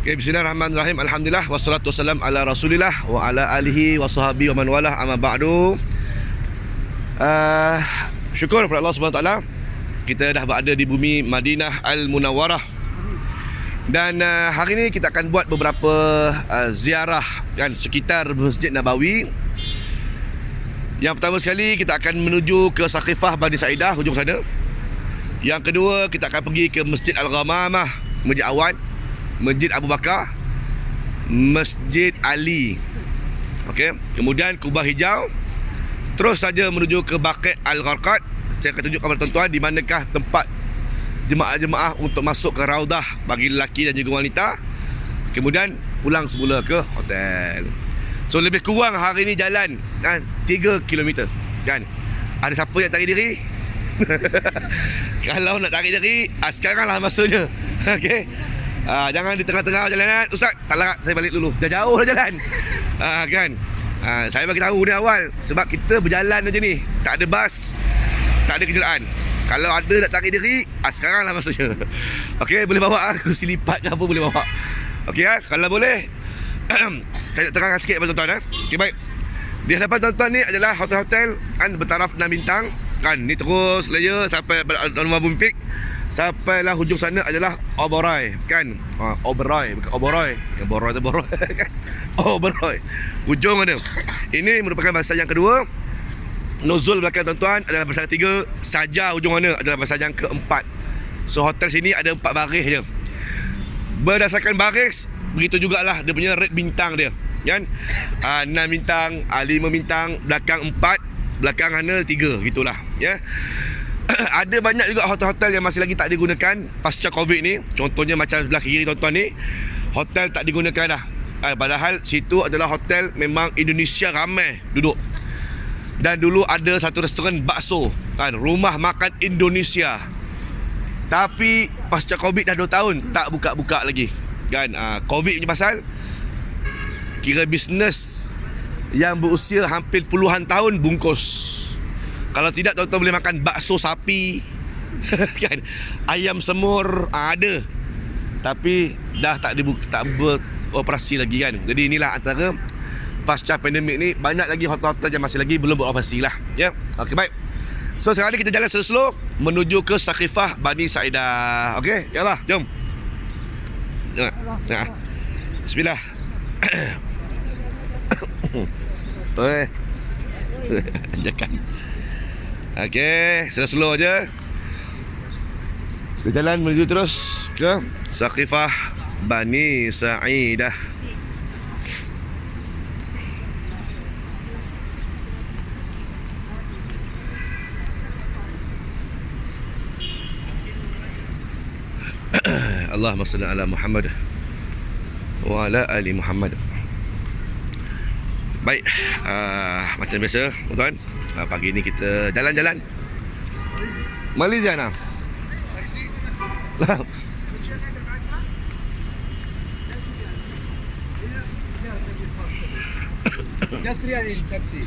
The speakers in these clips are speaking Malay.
Okay, bismillahirrahmanirrahim. Alhamdulillah wassalatu wassalam ala Rasulillah wa ala alihi wa sahbihi wa man walah, amma ba'du. Syukur kepada Allah Subhanahu Wa Taala, kita dah berada di bumi Madinah Al-Munawwarah. Dan hari ini kita akan buat beberapa ziarah kan sekitar Masjid Nabawi. Yang pertama sekali kita akan menuju ke Saqifah Bani Sa'idah, hujung sana. Yang kedua kita akan pergi ke Masjid Al-Ghamamah, Masjid Awan, Masjid Abu Bakar, Masjid Ali. Okey, kemudian Kubah Hijau. Terus saja menuju ke Baqi' Al-Gharqad. Saya akan tunjukkan kepada tuan-tuan di manakah tempat jemaah-jemaah untuk masuk ke Raudah bagi lelaki dan juga wanita. Kemudian pulang semula ke hotel. So lebih kurang hari ni jalan kan 3 km kan. Ada siapa yang tarik diri? Kalau nak tarik diri, sekaranglah masanya. Okey. Jangan di tengah-tengah jalanan, Ustaz, tak larat, saya balik dulu. Dah jauh dah jalan. Kan? Saya bagi tahu ni awal sebab kita berjalan aja ni. Tak ada bas, tak ada kenderaan. Kalau ada nak tarik diri, sekaranglah masanya. Okey, boleh bawa kursi lipat ke apa boleh bawa. Okey kalau boleh saya nak terangkan sikit kepada tuan-tuan. Okey, baik. Di hadapan tuan-tuan ni adalah hotel-hotel kan bertaraf 6 bintang kan. Ni terus layer sampai Anwar Bumpik. Sampailah hujung sana adalah Oberoi kan. Oberoi, bukan Oberoi. Oberoi tu Oberoi kan. Oberoi. Hujung mana? Ini merupakan bahasa yang kedua. Nuzul belakang tuan-tuan adalah bahasa ketiga. Saja hujung mana adalah bahasa yang keempat. So hotel sini ada 4 baris je. Berdasarkan baris, begitu jugalah dia punya rate bintang dia kan. 6 bintang, 5 bintang, belakang 4, belakang sana 3, gitulah ya. Ada banyak juga hotel-hotel yang masih lagi tak digunakan pasca Covid ni. Contohnya macam sebelah kiri tuan-tuan ni, hotel tak digunakan dah. Padahal situ adalah hotel memang Indonesia ramai duduk. Dan dulu ada satu restoran bakso kan, rumah makan Indonesia. Tapi pasca Covid dah 2 tahun tak buka-buka lagi kan. Covid punya pasal kira bisnes yang berusia hampir puluhan tahun bungkus. Kalau tidak tuan-tuan boleh makan bakso sapi kan, ayam semur ada. Tapi dah tak beroperasi lagi kan. Jadi inilah antara pasca pandemik ni banyak lagi hotel-hotel yang masih lagi belum beroperasi lah ya. Okey, baik. So sekarang ni kita jalan slow-slow menuju ke Saqifah Bani Sa'idah. Okey, yalah, jom. Bismillah. Jangan. Okey, slow aja. Kita jalan menuju terus ke Saqifah Bani Sa'idah. Allahumma salli ala Muhammad wa ala ali Muhammad. Baik, macam biasa tuan-tuan, pagi ni kita jalan-jalan Malaysia nak taksi. Just real in taxi.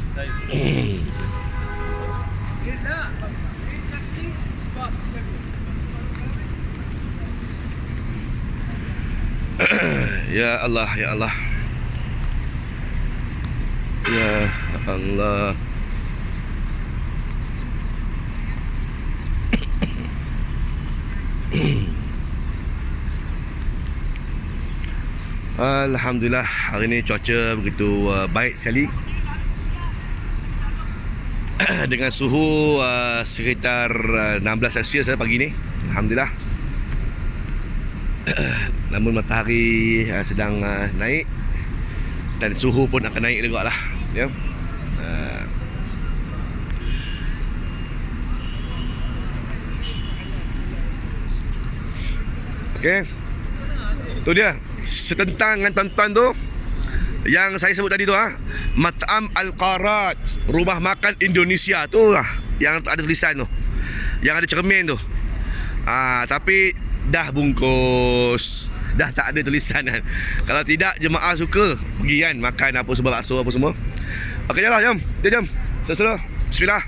Ya Allah, ya Allah, ya Allah. Alhamdulillah, hari ni cuaca begitu baik sekali. Dengan suhu sekitar 16 Celsius pagi ni. Alhamdulillah. Namun matahari sedang naik dan suhu pun akan naik juga lah ya. Okey, tu dia setentang dengan tuan-tuan tu yang saya sebut tadi tu Mat'am Al-Qarat, rumah makan Indonesia tu lah, yang ada tulisan tu, yang ada cermin tu. Tapi dah bungkus, dah tak ada tulisan kan. Kalau tidak jemaah suka pergi kan makan apa semua, bakso apa semua. Okey, jalan, jom. Jom. Slow. Bismillah.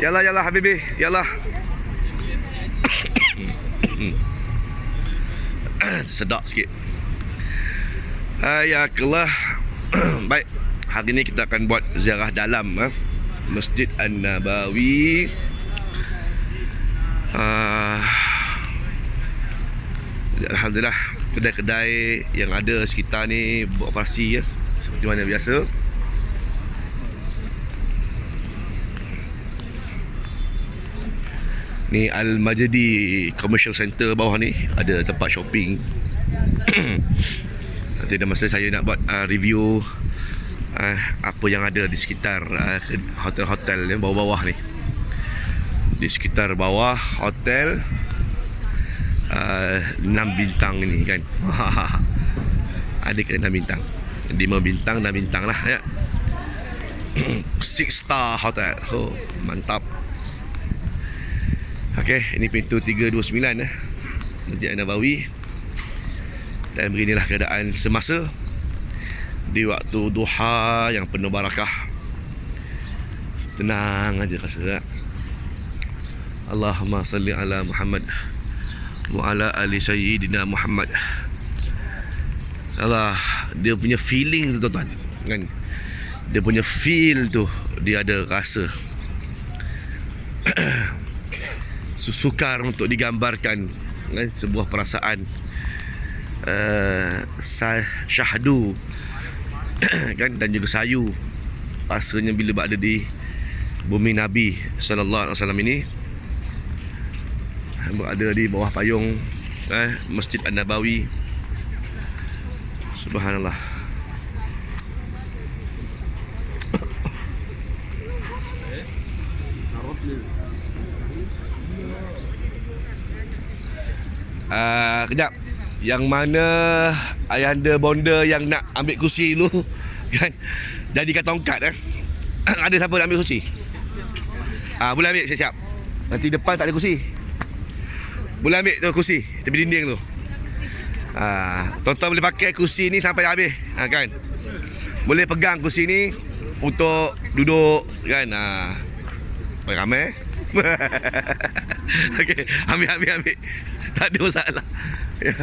Yalah Habibi, yalah. Sedap sikit. Hayakallah. Baik, hari ni kita akan buat ziarah dalam Masjid An-Nabawi. Alhamdulillah, kedai-kedai yang ada sekitar ni beroperasi seperti mana biasa. Ni Al-Majdi Commercial Center bawah ni ada tempat shopping. Nanti ada masa saya nak buat review apa yang ada di sekitar hotel-hotel yang bawah-bawah ni. Di sekitar bawah hotel 6 bintang ni kan. Ada ke 6 bintang? 5 bintang, 6 bintang lah ya. 6 star hotel. Oh, mantap. Okey, ini pintu 329 Masjid An-Nabawi. Dan beginilah keadaan semasa di waktu duha yang penuh barakah. Tenang aja rasa. Allahumma salli ala Muhammad wa ala ali sayyidina Muhammad. Allah, dia punya feeling tu tuan-tuan kan. Dia punya feel tu, dia ada rasa. Sukar untuk digambarkan kan, sebuah perasaan syahdu kan, dan juga sayu rasanya bila berada di bumi Nabi sallallahu alaihi wasallam ini, berada di bawah payung Masjid An-Nabawi. Subhanallah. Kejap. Yang mana ayahanda bonda yang nak ambil kursi dulu kan, jadikan tongkat Ada siapa nak ambil kursi? Boleh ambil, siap-siap. Nanti depan tak ada kursi. Boleh ambil tu kursi tepi dinding tu. Tuan-tuan boleh pakai kursi ni sampai habis kan. Boleh pegang kursi ni untuk duduk kan. Supaya ramai. Okey, ambil. Tak ada masalah. Ya.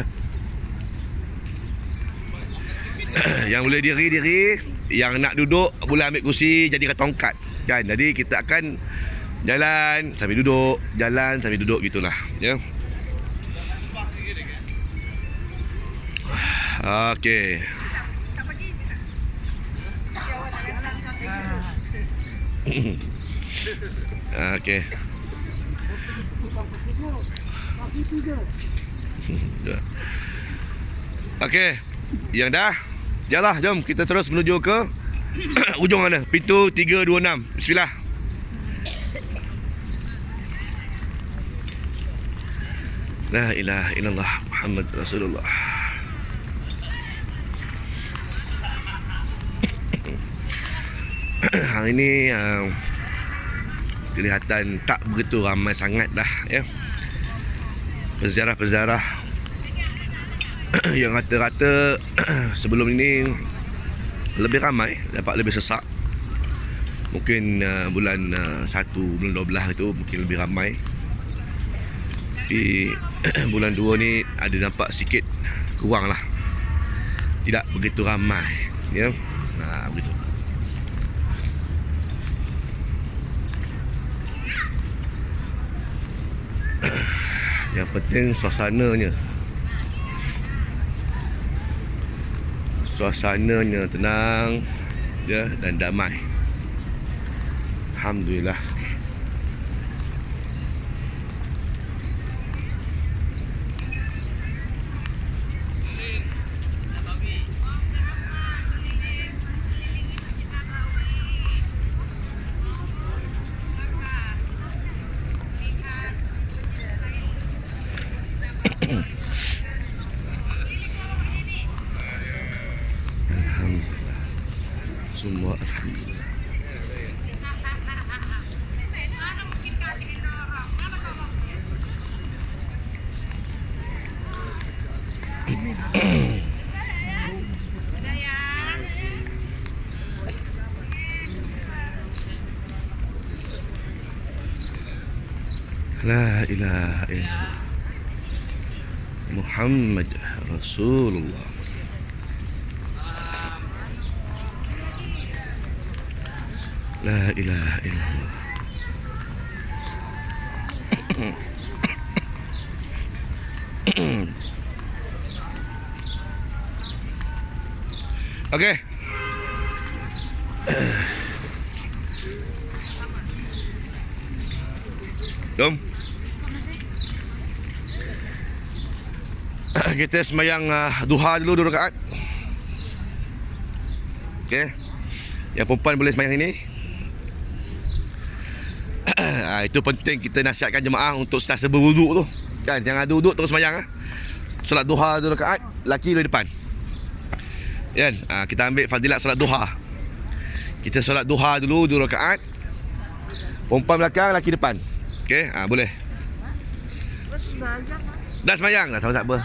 Yang boleh diri, yang nak duduk boleh ambil kursi jadikan tongkat kan. Jadi kita akan jalan sambil duduk, jalan sambil duduk gitulah ya. Okey. Okey. Okey, yang dah. Jalah, jom kita terus menuju ke ujung mana? Pintu 326. Bismillah. La ilaha illallah Muhammad Rasulullah. Hari ini kelihatan tak begitu ramai sangat dah ya. Peziarah-peziarah yang rata-rata sebelum ini lebih ramai, dapat lebih sesak. Mungkin bulan 1, bulan 12 itu mungkin lebih ramai. Di bulan 2 ni ada nampak sikit kurang lah. Tidak begitu ramai ya. Begitu. Yang penting suasananya tenang ya, dan damai. Alhamdulillah. Semua alhamdulillah. La ilaha illallah Muhammad Rasulullah. La ilaha illallah. Okey. Jom. Kita semayang duha dulu 2 rakaat. Okey. Yang perempuan boleh semayang ini. Itu penting kita nasihatkan jemaah untuk sentiasa berwuduk tu. Kan, jangan ada wuduk terus semayang. Solat duha 2 rakaat, laki di depan. Kan? Kita ambil fadilat solat duha. Kita solat duha dulu 2 rakaat. Perempuan belakang, laki depan. Okey, boleh. Dah semayang dah, tak apa.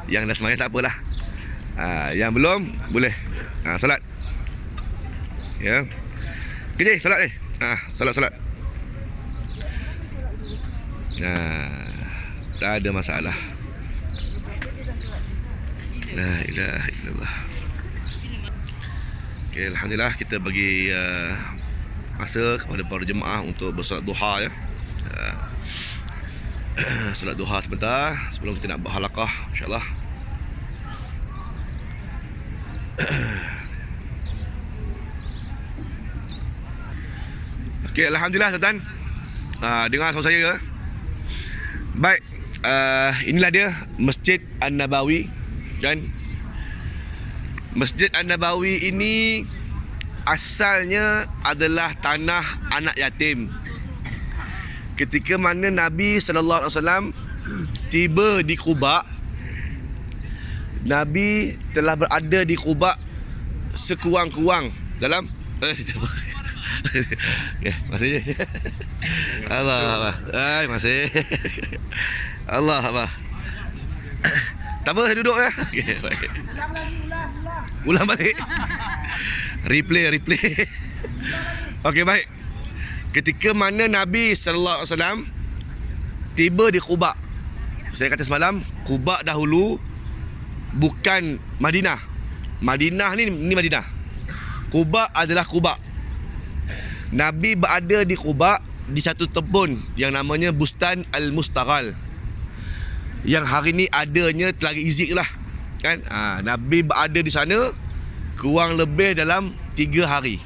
Yang dah semayang tak apalah. Yang belum boleh. Solat. Ya. Kerja solat ni. Solat. Tak ada masalah. La ilaha illallah. Okay, alhamdulillah kita bagi masa kepada para jemaah untuk bersolat duha ya. Solat duha sebentar sebelum kita nak berhalaqah insya-Allah. Okey, alhamdulillah tuan-tuan. Dengar suara saya. Baik, inilah dia Masjid An-Nabawi kan. Masjid An-Nabawi ini asalnya adalah tanah anak yatim. Ketika mana Nabi sallallahu alaihi wasallam tiba di Quba, Nabi telah berada di Quba sekurang-kurang dalam masih Allah. Masih Allah. Tak apa, duduk ya. Ulang balik. Replay. Okey, baik. Ketika mana Nabi sallallahu alaihi wasallam tiba di Quba. Saya kata semalam, Quba dahulu bukan Madinah. Madinah ni Madinah. Quba adalah Quba. Nabi berada di Quba di satu kebun yang namanya Bustan Al-Mustaqal. Yang hari ni adanya Telaga Izik lah. Kan? Nabi berada di sana kurang lebih dalam 3 hari.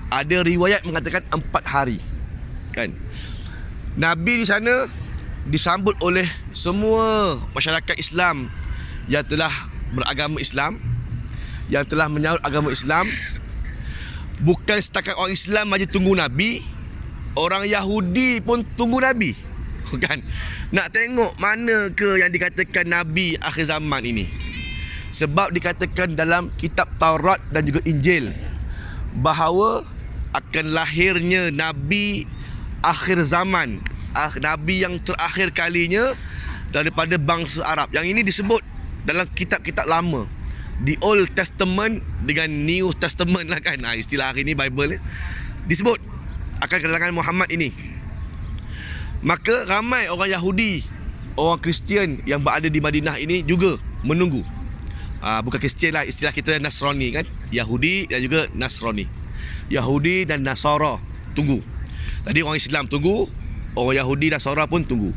Ada riwayat mengatakan 4 hari. Kan? Nabi di sana disambut oleh semua masyarakat Islam yang telah beragama Islam, yang telah menyaut agama Islam. Bukan setakat orang Islam aja tunggu Nabi, orang Yahudi pun tunggu Nabi. Kan? Nak tengok mana ke yang dikatakan Nabi akhir zaman ini. Sebab dikatakan dalam kitab Taurat dan juga Injil bahawa akan lahirnya Nabi akhir zaman, Nabi yang terakhir kalinya daripada bangsa Arab. Yang ini disebut dalam kitab-kitab lama, di Old Testament dengan New Testament lah kan. Istilah hari ni Bible disebut akan kedatangan Muhammad ini. Maka ramai orang Yahudi, orang Kristian yang berada di Madinah ini juga menunggu. Bukan Kristian lah, istilah kita Nasrani kan. Yahudi dan juga Nasrani. Yahudi dan Nasara tunggu. Tadi orang Islam tunggu, orang Yahudi dan Nasara pun tunggu.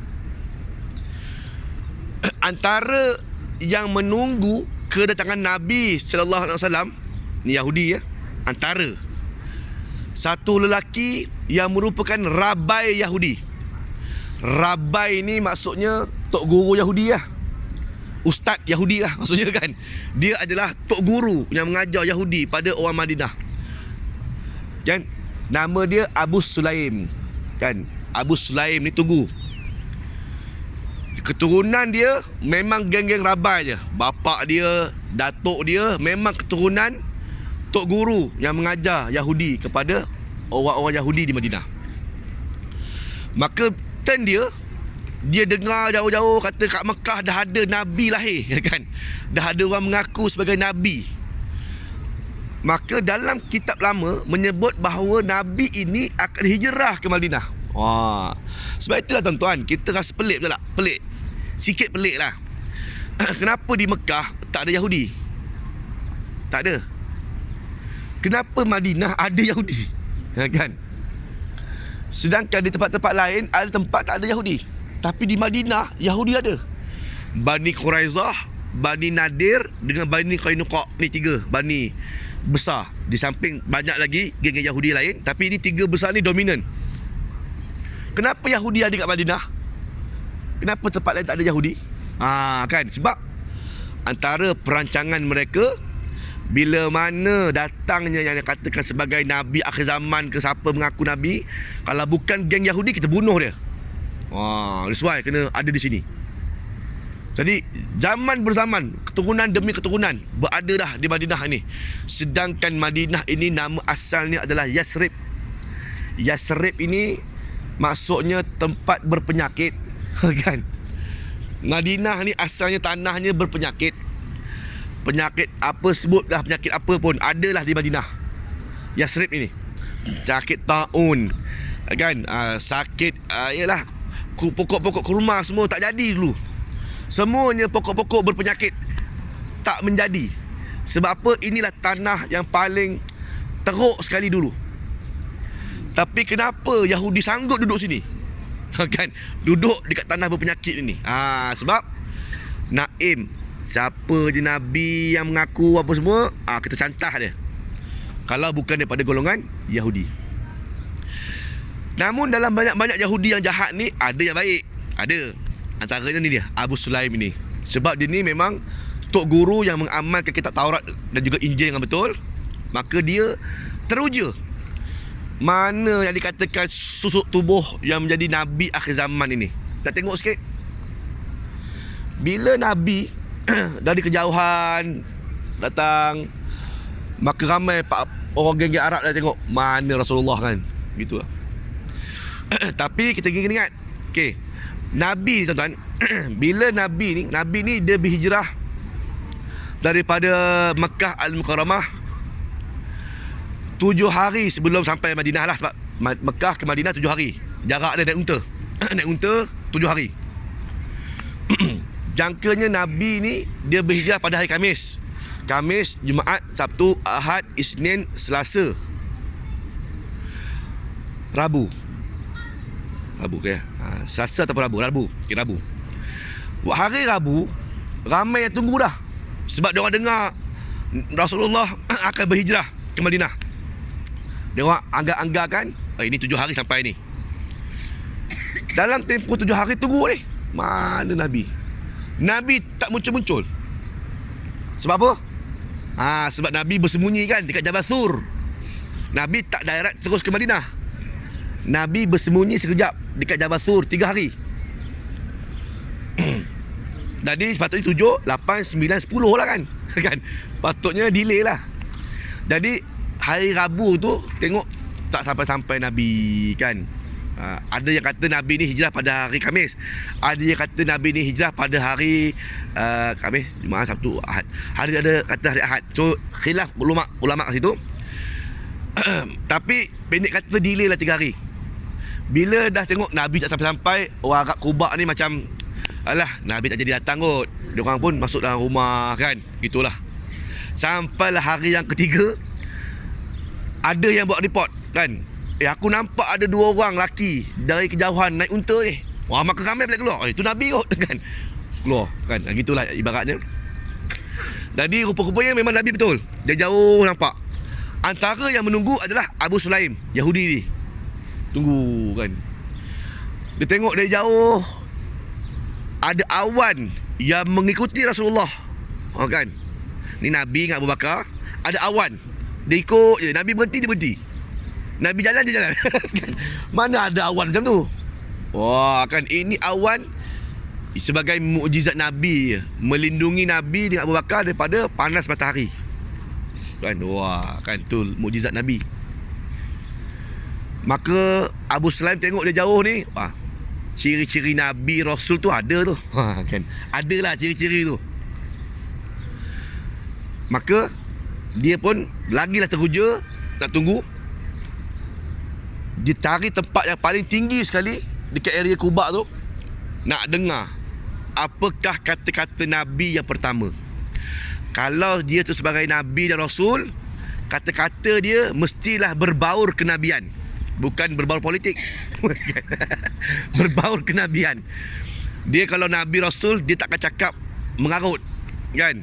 Antara yang menunggu kedatangan Nabi sallallahu alaihi wasallam ni Yahudi ya. Antara satu lelaki yang merupakan rabai Yahudi. Rabai ni maksudnya tok guru Yahudi lah. Ustaz Yahudi lah maksudnya kan. Dia adalah tok guru yang mengajar Yahudi pada orang Madinah. Kan? Nama dia Abu Sulaim. Kan? Abu Sulaim ni tunggu. Keturunan dia memang geng-geng rabai je. Bapak dia, datuk dia memang keturunan tok guru yang mengajar Yahudi kepada orang-orang Yahudi di Madinah. Maka turn dia dengar jauh-jauh kata kat Mekah dah ada Nabi lahir kan. Dah ada orang mengaku sebagai Nabi. Maka dalam kitab lama menyebut bahawa Nabi ini akan hijrah ke Madinah. Sebab itulah tuan-tuan, kita rasa pelik betul tak? Pelik. sikit pelik lah. Kenapa di Mekah tak ada Yahudi? Tak ada. Kenapa Madinah ada Yahudi? Kan? Sedangkan di tempat-tempat lain ada tempat tak ada Yahudi, tapi di Madinah Yahudi ada. Bani Quraizah, Bani Nadir dengan Bani Qainuqa, ni 3 Bani besar. Di samping banyak lagi geng Yahudi lain, tapi ini 3 besar ni dominan. Kenapa Yahudi ada kat Madinah? Kenapa tempat lain tak ada Yahudi? Kan? Sebab antara perancangan mereka, bila mana datangnya yang dikatakan sebagai Nabi akhir zaman ke siapa mengaku Nabi, kalau bukan geng Yahudi, kita bunuh dia. That's why kena ada di sini. Jadi zaman berzaman, keturunan demi keturunan berada dah di Madinah ini. Sedangkan Madinah ini nama asalnya adalah Yasrib. Yasrib ini maksudnya tempat berpenyakit. Kan? Madinah ni asalnya tanahnya berpenyakit. Penyakit apa, sebutlah penyakit apa pun, adalah di Madinah Yasrib ini. Sakit taun, kan? Sakit ialah pokok-pokok kurma semua tak jadi dulu. Semuanya pokok-pokok berpenyakit tak menjadi. Sebab apa? Inilah tanah yang paling teruk sekali dulu. Tapi kenapa Yahudi sanggup duduk sini? Kan? Duduk dekat tanah berpenyakit ini. Sebab Naim, siapa je Nabi yang mengaku apa semua, kita cantah dia. Kalau bukan daripada golongan Yahudi. Namun dalam banyak-banyak Yahudi yang jahat ni, ada yang baik. Ada. Antaranya ni dia, Abu Sulaim ini. Sebab dia ni memang tok guru yang mengamalkan kitab Taurat dan juga Injil dengan betul. Maka dia teruja mana yang dikatakan susuk tubuh yang menjadi Nabi akhir zaman ini. Kita tengok sikit. Bila Nabi dari kejauhan datang, maka ramai orang geng-geng Arab dah tengok mana Rasulullah, kan. Gitulah. Tapi kita kena ingat, okey, Nabi ni tuan-tuan, bila Nabi ni dia berhijrah daripada Mekah Al-Mukarramah 7 hari sebelum sampai Madinah lah. Sebab Mekah ke Madinah 7 hari. Jarak dia naik unta. Naik unta 7 hari. Jangkanya Nabi ni dia berhijrah pada hari Khamis. Khamis, Jumaat, Sabtu, Ahad, Isnin, Selasa, Rabu ke? Selasa atau Rabu? Okay, Rabu. Hari Rabu ramai yang tunggu dah. Sebab dia orang dengar Rasulullah akan berhijrah ke Madinah. Dia orang anggap-anggapkan ini 7 hari sampai ni. Dalam tempoh 7 hari tunggu ni, mana Nabi? Nabi tak muncul-muncul. Sebab apa? Sebab Nabi bersembunyi, kan, dekat Jabal Thur. Nabi tak direct terus ke Madinah. Nabi bersembunyi sekejap dekat Jabal Thur 3 hari. Jadi sepatutnya 7, 8, 9, 10 lah, kan. Kan? Patutnya delay lah. Jadi hari Rabu tu tengok tak sampai-sampai Nabi, kan. Ada yang kata Nabi ni hijrah pada hari Khamis. Ada yang kata Nabi ni hijrah pada hari Khamis, Jumaat, Sabtu, Ahad. Hari ada kata hari Ahad. So khilaf ulama kat situ. Tapi pendek kata delay lah 3 hari. Bila dah tengok Nabi tak sampai-sampai, orang Arab Kubak ni macam, alah, Nabi tak jadi datang kot. Diorang pun masuk dalam rumah, kan. Gitulah. Sampailah hari yang ketiga, ada yang buat report, kan. Aku nampak ada 2 orang lelaki dari kejauhan naik unta ni. Maka ramai balik keluar. Itu Nabi kot, kan. Keluar, kan. Gitulah ibaratnya. Jadi rupa-rupanya memang Nabi betul. Dia jauh nampak. Antara yang menunggu adalah Abu Sulaim, Yahudi ni. Tunggu, kan. Dia tengok dari jauh ada awan yang mengikuti Rasulullah, kan. Ni Nabi dengan Abu Bakar, ada awan. Dia ikut je. Nabi berhenti, dia berhenti. Nabi jalan, dia jalan. Mana ada awan macam tu? Kan, ini awan sebagai mukjizat Nabi, melindungi Nabi dengan Abu Bakar daripada panas matahari, kan. Kan, tu mukjizat Nabi. Maka Abu Sulaim tengok dia jauh ni, ciri-ciri Nabi Rasul tu ada tu, kan. Adalah ciri-ciri tu. Maka dia pun lagilah teruja nak tunggu. Dia cari tempat yang paling tinggi sekali dekat area Kubak tu, nak dengar apakah kata-kata Nabi yang pertama? Kalau dia tu sebagai Nabi dan Rasul, kata-kata dia mestilah berbaur kenabian, bukan berbaur politik. Berbaur kenabian. Dia kalau Nabi Rasul, dia takkan cakap mengarut, kan?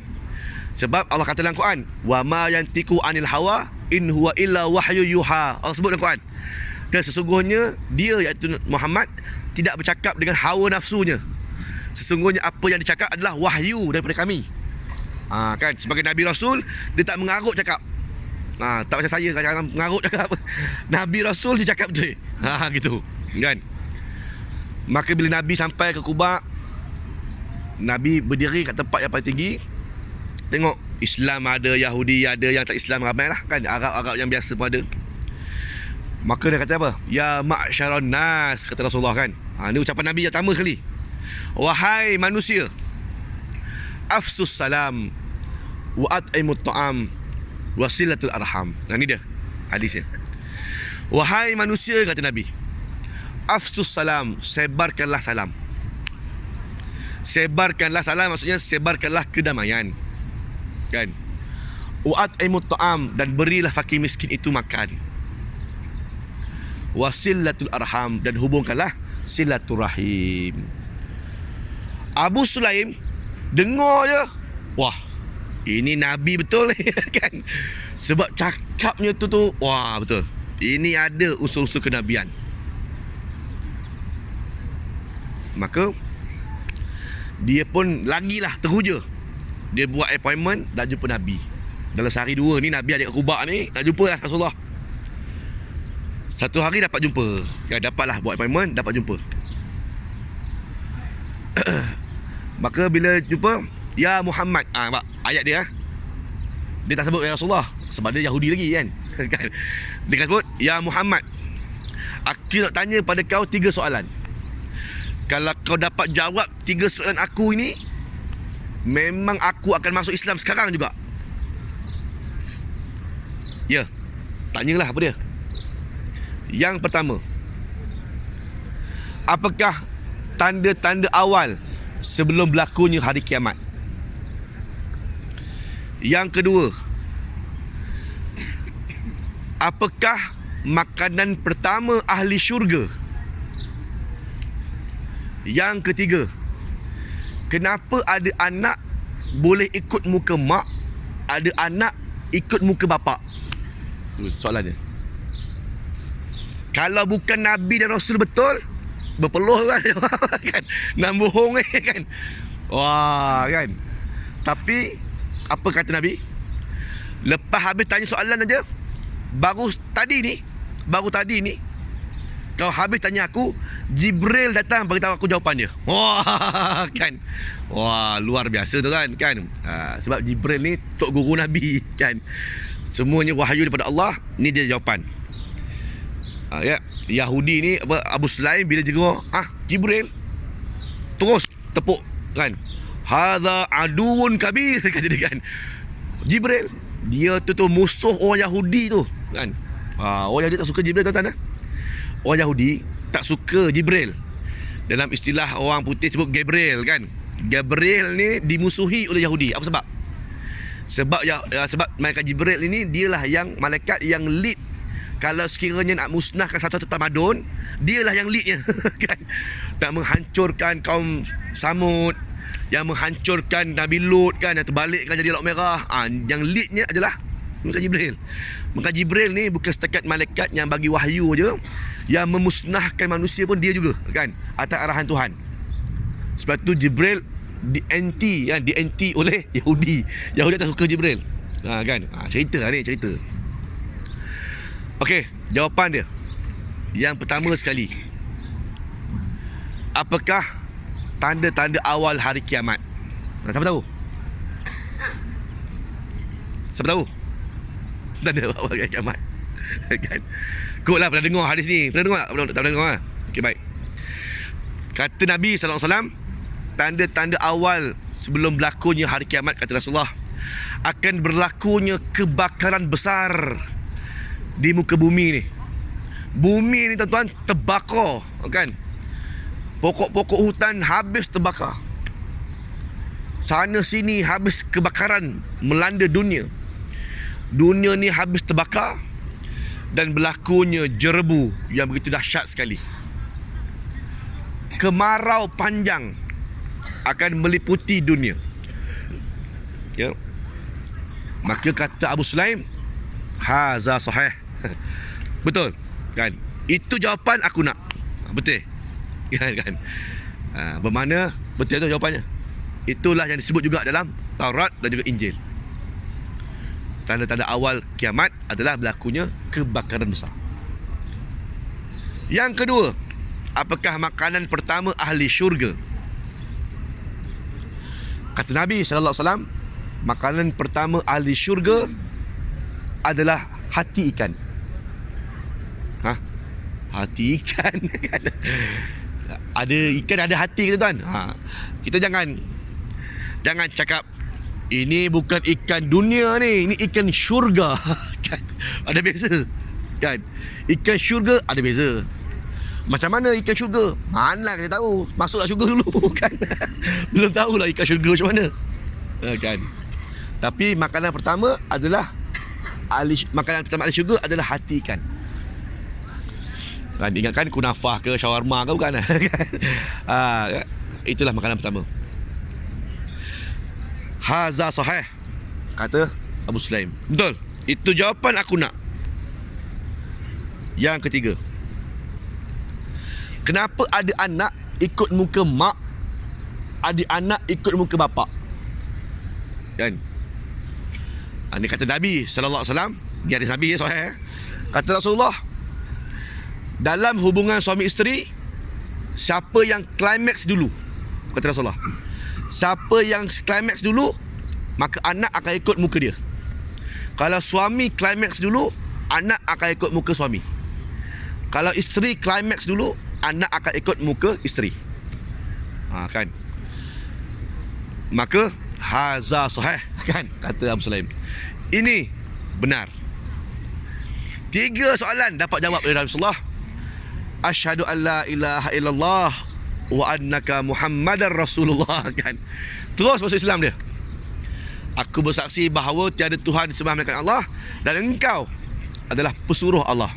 Sebab Allah kata dalam Quran, wa ma yantiqu anil hawa in huwa illa wahyu yuha. Allah sebut dalam Quran. Dan sesungguhnya dia, iaitu Muhammad, tidak bercakap dengan hawa nafsunya. Sesungguhnya apa yang dicakap adalah wahyu daripada kami. Kan, sebagai Nabi Rasul, dia tak mengarut cakap. Tak macam saya, kadang-kadang mengarut cakap. Nabi Rasul dia cakap betul. Gitu, kan? Maka bila Nabi sampai ke Quba, Nabi berdiri kat tempat yang paling tinggi. Tengok, Islam ada, Yahudi ada, yang tak Islam ramai lah, kan? Arab-Arab yang biasa pun ada. Maka dia kata apa? Ya ma'syaran nas, kata Rasulullah, kan? Ini ucapan Nabi yang pertama sekali. Wahai manusia, afsus salam wa at'imut ta'am wasilatul arham. Ini dia hadisnya. Wahai manusia, kata Nabi, afsus salam, sebarkanlah salam. Sebarkanlah salam maksudnya sebarkanlah kedamaian, kan? Wa at'imut ta'am, dan berilah fakir miskin itu makan. Wasilatul arham, dan hubungkanlah silaturahim. Abu Sulaim dengar je, wah, ini Nabi betul, kan? Sebab cakapnya tu, wah, betul. Ini ada unsur-unsur kenabian. Maka dia pun lagilah teruja. Dia buat appointment nak jumpa Nabi. Dalam sehari dua ni Nabi ada kat Quba ni, nak jumpa lah Rasulullah. Satu hari dapat jumpa, dapatlah buat appointment, dapat jumpa. Maka bila jumpa, ya Muhammad, ayat dia, dia tak sebut ya Rasulullah, sebab dia Yahudi lagi, kan? Dia akan sebut, ya Muhammad, aku nak tanya pada kau 3 soalan. Kalau kau dapat jawab 3 soalan aku ini, memang aku akan masuk Islam sekarang juga. Ya, tanyalah apa dia. Yang pertama, apakah tanda-tanda awal sebelum berlakunya hari kiamat? Yang kedua, apakah makanan pertama ahli syurga? Yang ketiga, kenapa ada anak boleh ikut muka mak, ada anak ikut muka bapak? Itu soalannya. Kalau bukan Nabi dan Rasul betul, berpeluh kan? Nak bohong kan? Wah, kan? Tapi apa kata Nabi? Lepas habis tanya soalan aja, baru tadi ni kau habis tanya aku, Jibril datang bagi tahu aku jawapan dia. Wah, kan? Wah, luar biasa tu, kan? Sebab Jibril ni tok guru Nabi, kan? Semuanya wahyu daripada Allah. Ni dia jawapan. Ya, Yahudi ni Abu Sulaim bila dengar Jibril, terus tepuk, kan? Hadza aduun kabir, kata dia, kan? Jibril, dia tu musuh orang Yahudi tu, kan? Orang Yahudi tak suka Jibril, tuan-tuan. Orang Yahudi tak suka Jibril. Dalam istilah orang putih sebut Gabriel, kan? Gabriel ni dimusuhi oleh Yahudi. Apa sebab? Sebab malaikat Jibril ini dialah yang malaikat yang lead. Kalau sekiranya nak musnahkan satu tamadun, dialah yang leadnya, kan? Nak menghancurkan kaum Samud, yang menghancurkan Nabi Lut, kan? Yang terbalikkan jadi Laut Merah. Yang leadnya adalah malaikat Jibril. Maka Jibril ni bukan setakat malaikat yang bagi wahyu je, yang memusnahkan manusia pun dia juga, kan? Atas arahan Tuhan. Sebab tu Jibril di-anti oleh Yahudi. Yahudi tak suka Jibril, kan? Cerita ni, cerita. Okey, jawapan dia. Yang pertama sekali, apakah tanda-tanda awal hari kiamat? Siapa tahu? Siapa tahu? Tanda awal hari kiamat, kan? Kotlah pernah dengar hadis ni. Pernah dengar tak? Tak pernah dengar. Okey, baik. Kata Nabi SAW, tanda-tanda awal sebelum berlakunya hari kiamat, kata Rasulullah, akan berlakunya kebakaran besar di muka bumi ni. Bumi ni, tuan-tuan, terbakar, kan? Pokok-pokok hutan habis terbakar. sana sini habis kebakaran melanda dunia. Dunia ni habis terbakar dan berlakunya jerebu yang begitu dahsyat sekali. Kemarau panjang akan meliputi dunia. Ya. Maka kata Abu Sulaim, haza sahih. Betul kan? Itu jawapan aku nak. Betul kan? Bermakna betul tu jawapannya. Itulah yang disebut juga dalam Taurat dan juga Injil. Tanda-tanda awal kiamat adalah berlakunya kebakaran besar. Yang kedua, apakah makanan pertama ahli syurga? Kata Nabi SAW, makanan pertama ahli syurga adalah hati ikan. Hati ikan. Ada ikan ada hati kita tuan. Kita jangan cakap ini bukan ikan dunia ni, ini ikan syurga. Kan? Ada beza. Kan? Ikan syurga ada beza. Macam mana ikan syurga? Mana kita tahu? Masuklah syurga dulu kan. Belum tahulah ikan syurga macam mana. Kan? Tapi makanan pertama adalah makanan pertama ahli syurga adalah hati ikan. Kan ingatkan kunafah ke shawarma ke bukan? Itulah makanan pertama. Haza sahih, kata Abu Sulaim. Betul. Itu jawapan aku nak. Yang ketiga, kenapa ada anak ikut muka mak, ada anak ikut muka bapak? Kan? Ini kata Nabi SAW. Dia hadis Nabi sahih. Kata Rasulullah, dalam hubungan suami isteri, siapa yang climax dulu? Kata Rasulullah, siapa yang climax dulu, maka anak akan ikut muka dia. Kalau suami climax dulu, anak akan ikut muka suami. Kalau isteri climax dulu, anak akan ikut muka isteri. Kan? Maka haza sahih, kan? Kata Abu Sulaim. Ini benar. 3 soalan dapat jawab oleh Rasulullah. Asyhadu an la ilaha illallah wa annaka Muhammadar Rasulullah, kan? Terus masuk Islam dia. Aku bersaksi bahawa tiada Tuhan disembah melainkan Allah dan engkau adalah pesuruh Allah.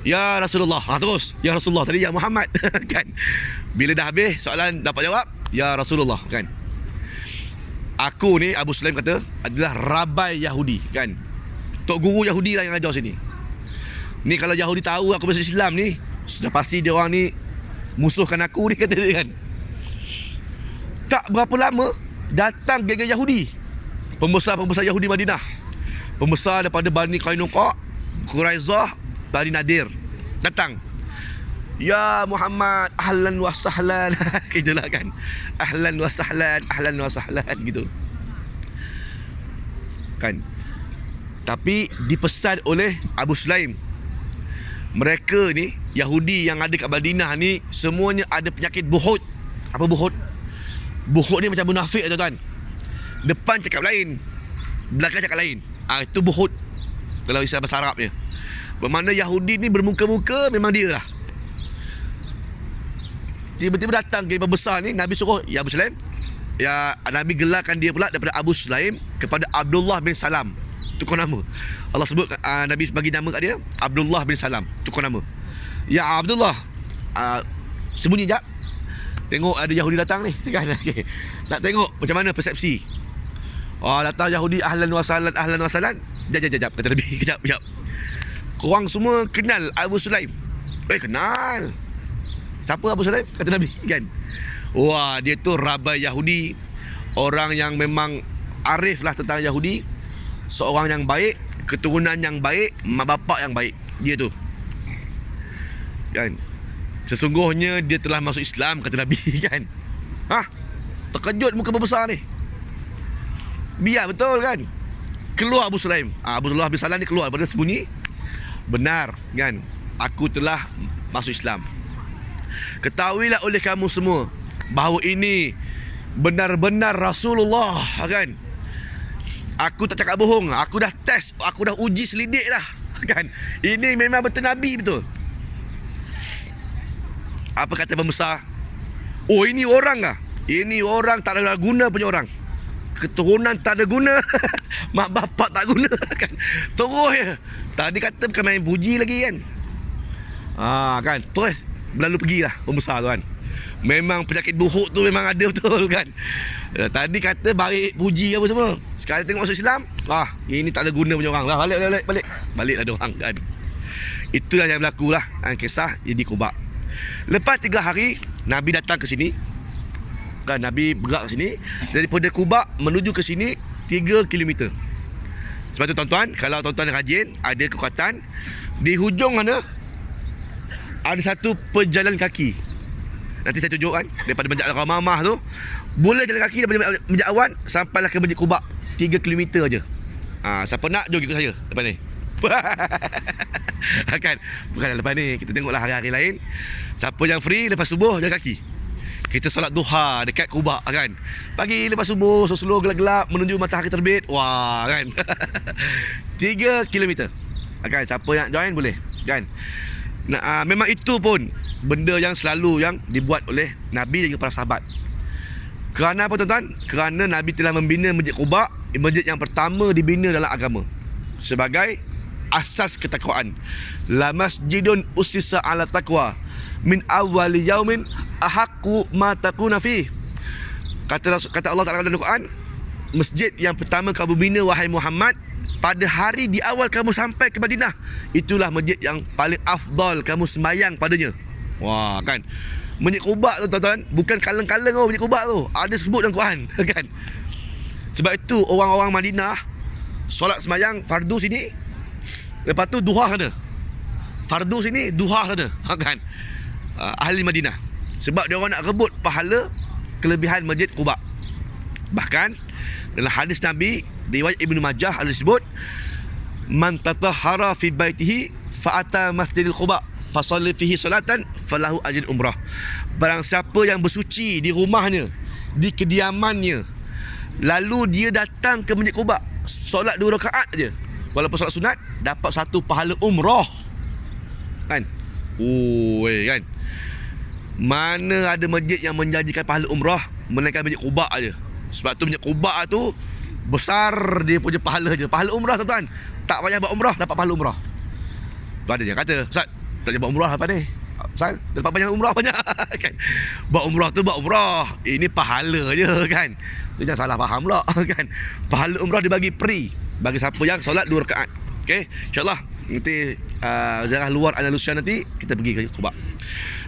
Ya Rasulullah. Terus ya Rasulullah, tadi ya Muhammad. Kan? Bila dah habis soalan dapat jawab ya Rasulullah, kan? Aku ni, Abu Sulaim kata, adalah rabai Yahudi, kan? Tok guru Yahudi lah yang ajar sini. Ni kalau Yahudi tahu aku masuk Islam ni, sudah pasti dia orang ni musuhkan aku ni, kata dia, kan? Tak berapa lama datang geng Yahudi, pembesar-pembesar Yahudi Madinah, pembesar daripada Bani Qainuqa, Quraizah, Bani Nadir, datang. Ya Muhammad, ahlan wa sahlan. Itulah, kan? Ahlan wa sahlan gitu, kan? Tapi dipesan oleh Abu Sulaim, mereka ni Yahudi yang ada kat Madinah ni semuanya ada penyakit buhut. Apa buhut? Buhut ni macam munafik, tuan-tuan. Depan cakap lain, belakang cakap lain. Itu buhut kalau istilah bahasa Arabnya. Bermakna Yahudi ni bermuka-muka memang dia lah. Tiba-tiba datang ke pembesar ni, Nabi suruh, ya Abu Sulaim, ya Nabi gelarkan dia pula daripada Abu Sulaim kepada Abdullah bin Salam. Tukar nama. Allah sebut, Nabi bagi nama kat dia Abdullah bin Salam, tukar nama. Ya Abdullah, sembunyi jap, tengok ada Yahudi datang ni, kan? Okay. Nak tengok macam mana persepsi. Datang Yahudi, ahlan wa sahlan. Jap, kata Nabi. Kejap. Korang semua kenal Abu Sulaim? Kenal. Siapa Abu Sulaim? Kata Nabi, kan? Wah, dia tu rabai Yahudi, orang yang memang arif lah tentang Yahudi, seorang yang baik, keturunan yang baik, mak bapak yang baik. Dia tu, kan? Sesungguhnya dia telah masuk Islam, kata Nabi, kan? Terkejut muka berbesar ni. Biar betul, kan? Keluar Abu Sulaim. Abdullah bin Salam ni keluar pada sembunyi. Benar, kan? Aku telah masuk Islam. Ketahuilah oleh kamu semua bahawa ini benar-benar Rasulullah, kan? Aku tak cakap bohong. Aku dah test, aku dah uji selidik dah, kan? Ini memang betul Nabi, betul. Apa kata pembesar? Ini orang lah. Ini orang tak ada guna punya orang. Keturunan tak ada guna. Mak bapak tak guna kan. Terus je. Tadi kata bukan main puji lagi kan. Kan. Terus berlalu pergilah pembesar tu kan. Memang penyakit buruk tu memang ada betul kan. Tadi kata baik puji apa semua. Sekarang tengok masuk Islam, ini tak ada guna punya orang lah. Balik. Baliklah dia orang kan. Itulah yang berlaku lah kisah di Quba. Lepas 3 hari Nabi datang ke sini. Kan Nabi bergerak ke sini. Daripada Quba menuju ke sini 3 km. Sebab tu tuan-tuan, kalau tuan-tuan rajin, ada kekuatan, di hujung mana ada satu pejalan kaki. Nanti saya tunjuk kan, daripada Masjid Al-Ghamamah tu, boleh jalan kaki daripada Masjid Awan sampailah ke Masjid Quba 3 km je. Siapa nak jom ikut saya lepas ni. Kan, bukan lepas ni, kita tengoklah hari-hari lain. Siapa yang free lepas subuh jalan kaki. Kita solat duha dekat Quba kan. Pagi lepas subuh, slow gelap-gelap menuju matahari terbit. Wah kan. 3 km. Kan, siapa nak join boleh kan. Memang itu pun benda yang selalu yang dibuat oleh Nabi dan juga para sahabat. Kerana apa tuan-tuan? Kerana Nabi telah membina Masjid Quba, masjid yang pertama dibina dalam agama, sebagai asas ketakwaan. La masjidun usisa ala taqwa min awwali yaumin ahaqqu ma takuna fi. Kata Allah Taala dalam Al-Quran, masjid yang pertama kamu bina wahai Muhammad, pada hari di awal kamu sampai ke Madinah, itulah masjid yang paling afdal kamu sembahyang padanya. Wah kan. Masjid Quba tu tuan-tuan, bukan kaleng-kaleng Masjid Quba tu. Ada sebut dalam Quran kan. Sebab itu orang-orang Madinah solat sembahyang fardu sini, lepas tu duha sana. Fardu sini, duha sana kan. Ahli Madinah. Sebab dia orang nak rebut pahala kelebihan Masjid Quba. Bahkan dalam hadis Nabi riwayat Ibnu Majah ada disebut, man tatahhara fi baitihi fa ata masjidil Quba fa shalli fihi salatan falahu ajrun umrah. Barang siapa yang bersuci di rumahnya, di kediamannya, lalu dia datang ke Masjid Quba, solat 2 rakaat aje, walaupun solat sunat, dapat 1 pahala umrah. Kan? Kan. Mana ada masjid yang menjanjikan pahala umrah melainkan Masjid Quba aje. Sebab tu Masjid Quba tu besar dia punya pahala je. Pahala umrah tuan-tuan. Tak payah buat umrah dapat pahala umrah. Tu ada yang kata, Ustaz, tak payah buat umrah apa ni? Ustaz, dapat banyak umrah banyak kan. Buat umrah tu buat umrah. Ini pahala je kan. Tu jangan salah faham pula kan. Pahala umrah dibagi free bagi siapa yang solat 2 rakaat. Okey, insya-Allah nanti ziarah luar Andalusia nanti kita pergi ke Quba.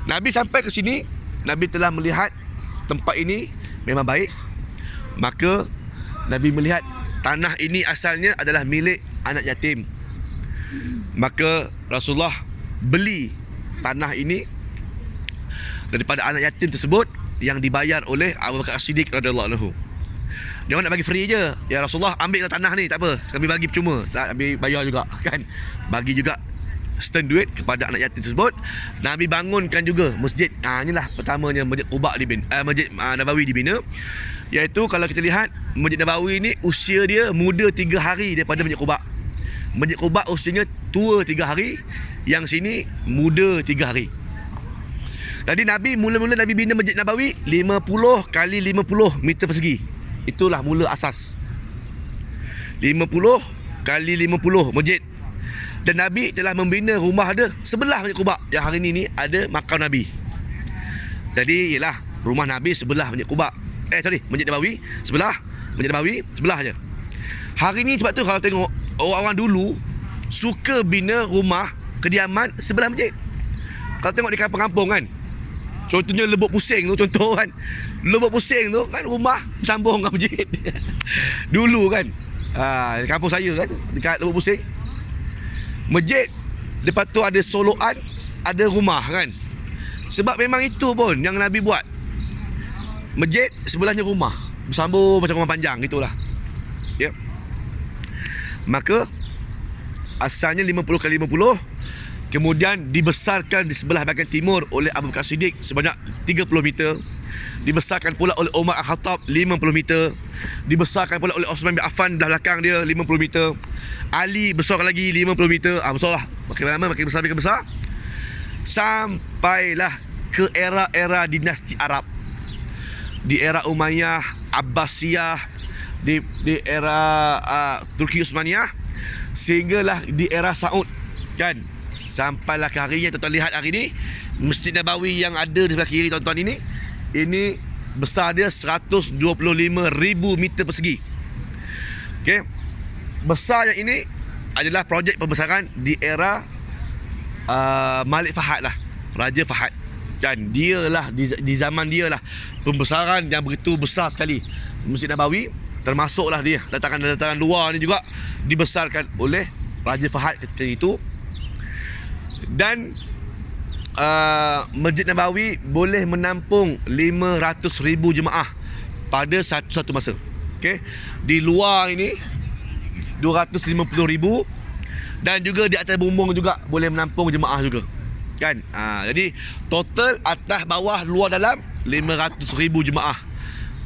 Nabi sampai ke sini, Nabi telah melihat tempat ini memang baik. Maka Nabi melihat tanah ini asalnya adalah milik anak yatim. Maka Rasulullah beli tanah ini daripada anak yatim tersebut yang dibayar oleh Abu Bakar As-Siddiq radhiyallahu anhu. Dia orang nak bagi free je. Ya Rasulullah, ambillah tanah ni, tak apa, kami bagi percuma. Tak, kami bayar juga kan. Bagi juga stand duit kepada anak yatim tersebut. Nabi bangunkan juga masjid. Inilah pertamanya Masjid Quba dibina, Masjid Nabawi dibina. Iaitu kalau kita lihat Masjid Nabawi ni usia dia muda 3 hari daripada Masjid Quba. Masjid Quba usianya tua 3 hari, yang sini muda 3 hari. Tadi Nabi mula-mula Nabi bina Masjid Nabawi 50 kali 50 meter persegi. Itulah mula asas. 50 kali 50 masjid. Dan Nabi telah membina rumah dia sebelah Masjid Quba, yang hari ni ada makam Nabi. Jadi ialah rumah Nabi sebelah Masjid Quba. Masjid Nabawi sebelah, Masjid Nabawi sebelah je. Hari ni sebab tu kalau tengok orang-orang dulu suka bina rumah kediaman sebelah masjid. Kalau tengok di kampung-kampung kan, contohnya Lebok Pusing tu, contoh kan, Lebok Pusing tu kan rumah bersambung dengan masjid. Dulu kan, di kampung saya kan, dekat Lebok Pusing, masjid, lepas tu ada soloan, ada rumah kan. Sebab memang itu pun yang Nabi buat. Masjid sebelahnya rumah, bersambung macam rumah panjang gitulah. Ya. Maka asalnya 50 kali 50, kemudian dibesarkan di sebelah bahagian timur oleh Abu Bakar Siddiq sebanyak 30 meter. Dibesarkan pula oleh Umar Al-Khattab 50 meter. Dibesarkan pula oleh Osman bin Affan dah belakang dia 50 meter. Ali besar lagi 50 meter. Besarlah. Makin lama makin besar, makin besar. Sampailah ke era-era dinasti Arab. di era Umayyah, Abbasiyah, di era Turki Utsmaniyah, sehinggalah di era Saud, kan? Sampailah ke hari yang tuan-tuan lihat hari ni, Masjid Nabawi yang ada di sebelah kiri tuan-tuan ini besar dia 125,000 meter persegi. Okey. Besar yang ini adalah projek pembesaran di era Malik Fahad lah, Raja Fahad. Kan dia lah di zaman dia lah pembesaran yang begitu besar sekali Masjid Nabawi, termasuklah dia datangan luar ni juga dibesarkan oleh Raja Fahad ketika itu. Dan Masjid Nabawi boleh menampung 500,000 jemaah pada satu masa. Okey. Di luar ini 250,000 dan juga di atas bumbung juga boleh menampung jemaah juga. Kan? Jadi total atas bawah luar dalam 500,000 jemaah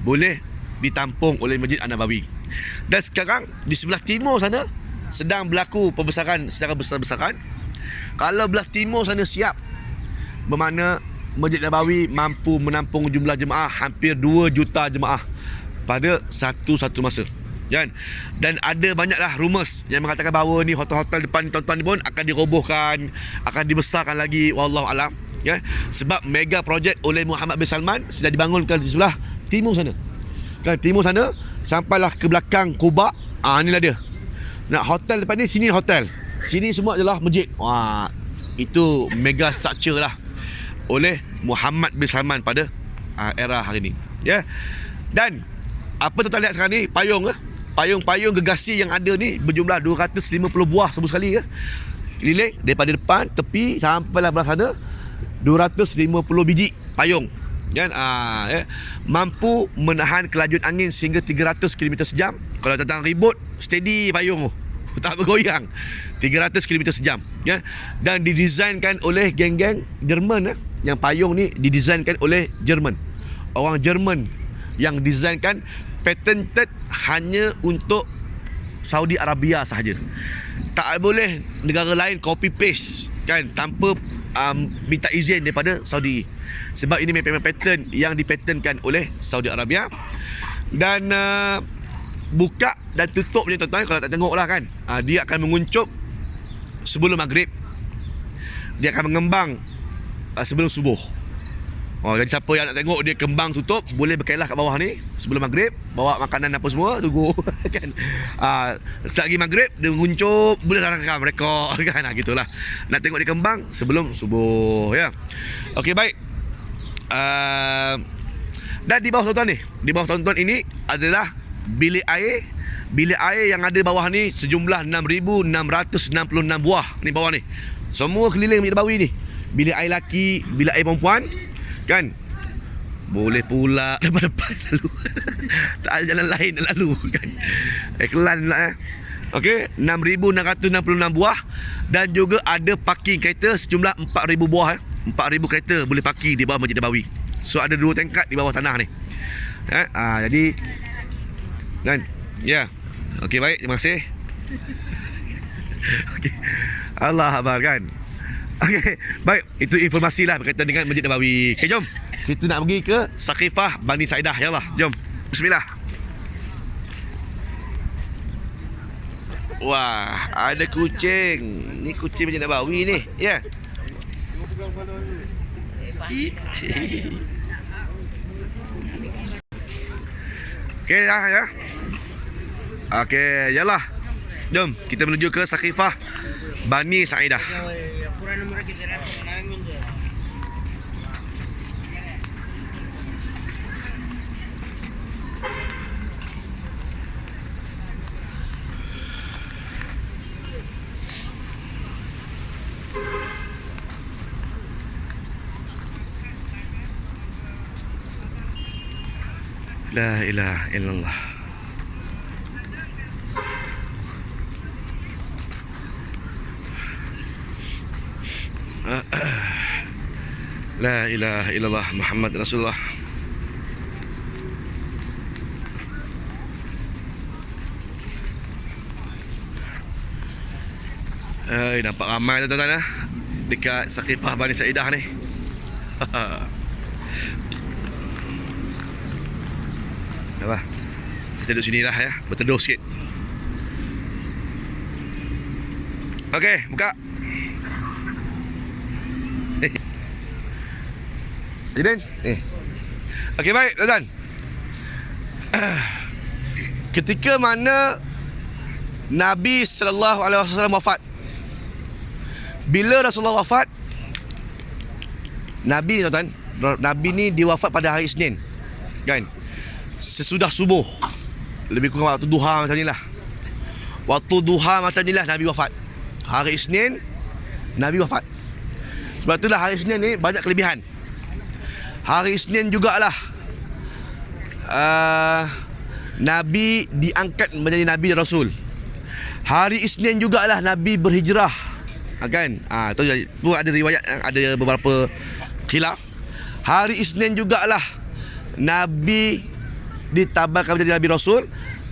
boleh ditampung oleh Masjid An-Nabawi. Dan sekarang di sebelah timur sana sedang berlaku pembesaran secara besar-besaran. Kalau belah timur sana siap, bermakna Masjid Nabawi mampu menampung jumlah jemaah hampir 2 juta jemaah pada satu masa. Kan? Dan ada banyaklah rumours yang mengatakan bahawa ni hotel-hotel depan tuan-tuan ni pun akan dirobohkan, akan dibesarkan lagi, wallahu alam. Ya, sebab mega projek oleh Muhammad bin Salman sedang dibangunkan di sebelah timur sana. Kan timur sana sampailah ke belakang Quba. Inilah dia. Nak hotel depan ni, sini hotel. Sini semua adalah masjid. Itu mega structure lah oleh Muhammad bin Salman pada era hari ni. Ya. Dan apa tuan-tuan lihat sekarang ni, payung gegasi yang ada ni berjumlah 250 buah sebut sekali ya. Keliling daripada depan tepi sampailah belah sana 250 biji payung. Kan ya. Mampu menahan kelajuan angin sehingga 300 km sejam. Kalau datang ribut, steady payung tak bergoyang. 300 km sejam ya. Dan didesainkan oleh geng-geng Jerman ya. Yang payung ni didesainkan oleh Jerman. Orang Jerman yang desainkan, patented hanya untuk Saudi Arabia sahaja. Tak boleh negara lain copy paste kan tanpa minta izin daripada Saudi. Sebab ini memang patent yang dipatenkan oleh Saudi Arabia. Dan buka dan tutup je tuan-tuan, kalau tak tengok lah kan, dia akan menguncup sebelum maghrib, dia akan mengembang sebelum subuh. Jadi siapa yang nak tengok dia kembang tutup, boleh berkelah kat bawah ni sebelum maghrib, bawa makanan apa semua, tunggu kan. Sekejap lagi maghrib dia menguncup, boleh rakam rekod kan, gitulah. Nak tengok dia kembang sebelum subuh ya. Okey, baik. Dan di bawah tuan-tuan ni, di bawah tuan-tuan ini adalah bilik air yang ada bawah ni sejumlah 6,666 buah ni bawah ni. Semua keliling Masjid Nabawi ni. Bilik air laki, bilik air perempuan kan. Boleh pula depan-depan lalu. Tak ada jalan lain nak lalu kan. Kelan pula Okey, 6,666 buah. Dan juga ada parking kereta sejumlah 4,000 buah 4,000 kereta boleh parking di bawah Masjid Nabawi. So ada 2 tingkat di bawah tanah ni. Jadi kan, ya. Okey, baik, terima kasih. Okey. Allah Akbar kan. Okey, baik, itu informasi lah berkaitan dengan Masjid Nabawi. Okey, jom. Kita nak pergi ke Saqifah Bani Sa'idah. Yalah, jom. Bismillah. Wah, ada kucing. Ni kucing Masjid Nabawi ni. Ya. Okey dah ya. Okey, yalah. Jom kita menuju ke Saqifah Bani Sa'idah. La ilaha illallah. La ilaha illallah Muhammad Rasulullah. Nampak ramai tuan-tuan dekat Saqifah Bani Sa'idah ni. Apa? Kita duduk sini lah ya, berteduh sikit. Okey, buka. Jidin? Okey, baik, tuan-tuan. Ketika mana Nabi SAW wafat, bila Rasulullah wafat, Nabi ni tuan-tuan, Nabi ni diwafat pada hari Isnin, kan? Sesudah subuh, lebih kurang waktu duha macam ni lah. Waktu duha macam ni lah Nabi wafat. Hari Isnin Nabi wafat. Sebab itulah hari Isnin ni banyak kelebihan. Hari Isnin jugalah Nabi diangkat menjadi Nabi dan Rasul. Hari Isnin jugalah Nabi berhijrah, kan? Tu ada riwayat, ada beberapa khilaf. Hari Isnin jugalah Nabi ditabarkan menjadi Nabi Rasul,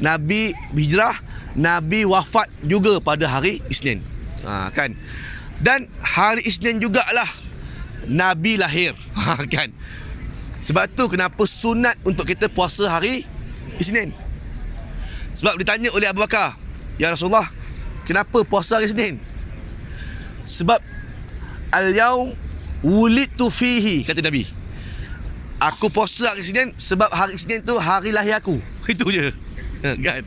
Nabi hijrah, Nabi wafat juga pada hari Isnin, kan? Dan hari Isnin jugalah Nabi lahir, kan? Sebab tu kenapa sunat untuk kita puasa hari Isnin. Sebab ditanya oleh Abu Bakar, "Ya Rasulullah, kenapa puasa hari Isnin?" Sebab al-yaum wulidtu fihi, kata Nabi. Aku puasa hari Isnin sebab hari Isnin tu hari lahir aku. Itu je, kan?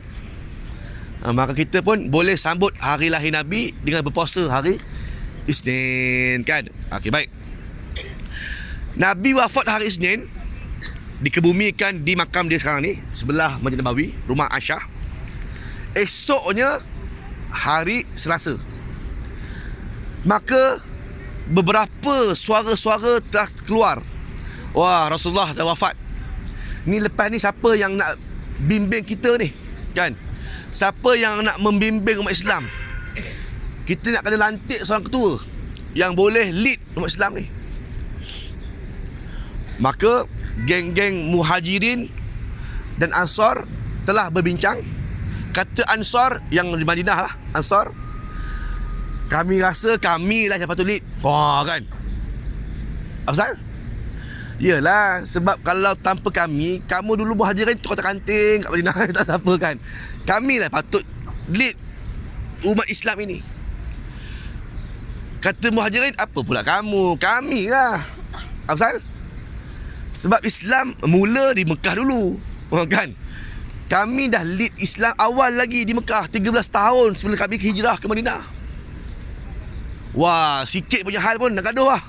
Maka kita pun boleh sambut hari lahir Nabi dengan berpuasa hari Isnin, kan? Okey, baik. Nabi wafat hari Isnin, dikebumikan di makam dia sekarang ni, sebelah Masjid Nabawi, rumah Aisyah. Esoknya hari Selasa. Maka beberapa suara-suara telah keluar. Wah, Rasulullah dah wafat. Ni lepas ni siapa yang nak bimbing kita ni, kan? Siapa yang nak membimbing umat Islam? Kita nak kena lantik seorang ketua yang boleh lead umat Islam ni. Maka geng-geng Muhajirin dan Ansar telah berbincang. Kata Ansar yang di Madinah lah, Ansar, kami rasa kami lah yang patut lead. Wah, kan? Afzal? Yelah, sebab kalau tanpa kami, kamu dulu Muhajirin tu kota kanting kat Madinah, tak apa, kan? Kami lah patut lead umat Islam ini. Kata Muhajirin, apa pula kamu? Kami lah, Afzal. Sebab Islam mula di Mekah dulu, kan? Kami dah lead Islam awal lagi di Mekah, 13 tahun sebelum kami hijrah ke Madinah. Wah, sikit punya hal pun nak gaduh lah.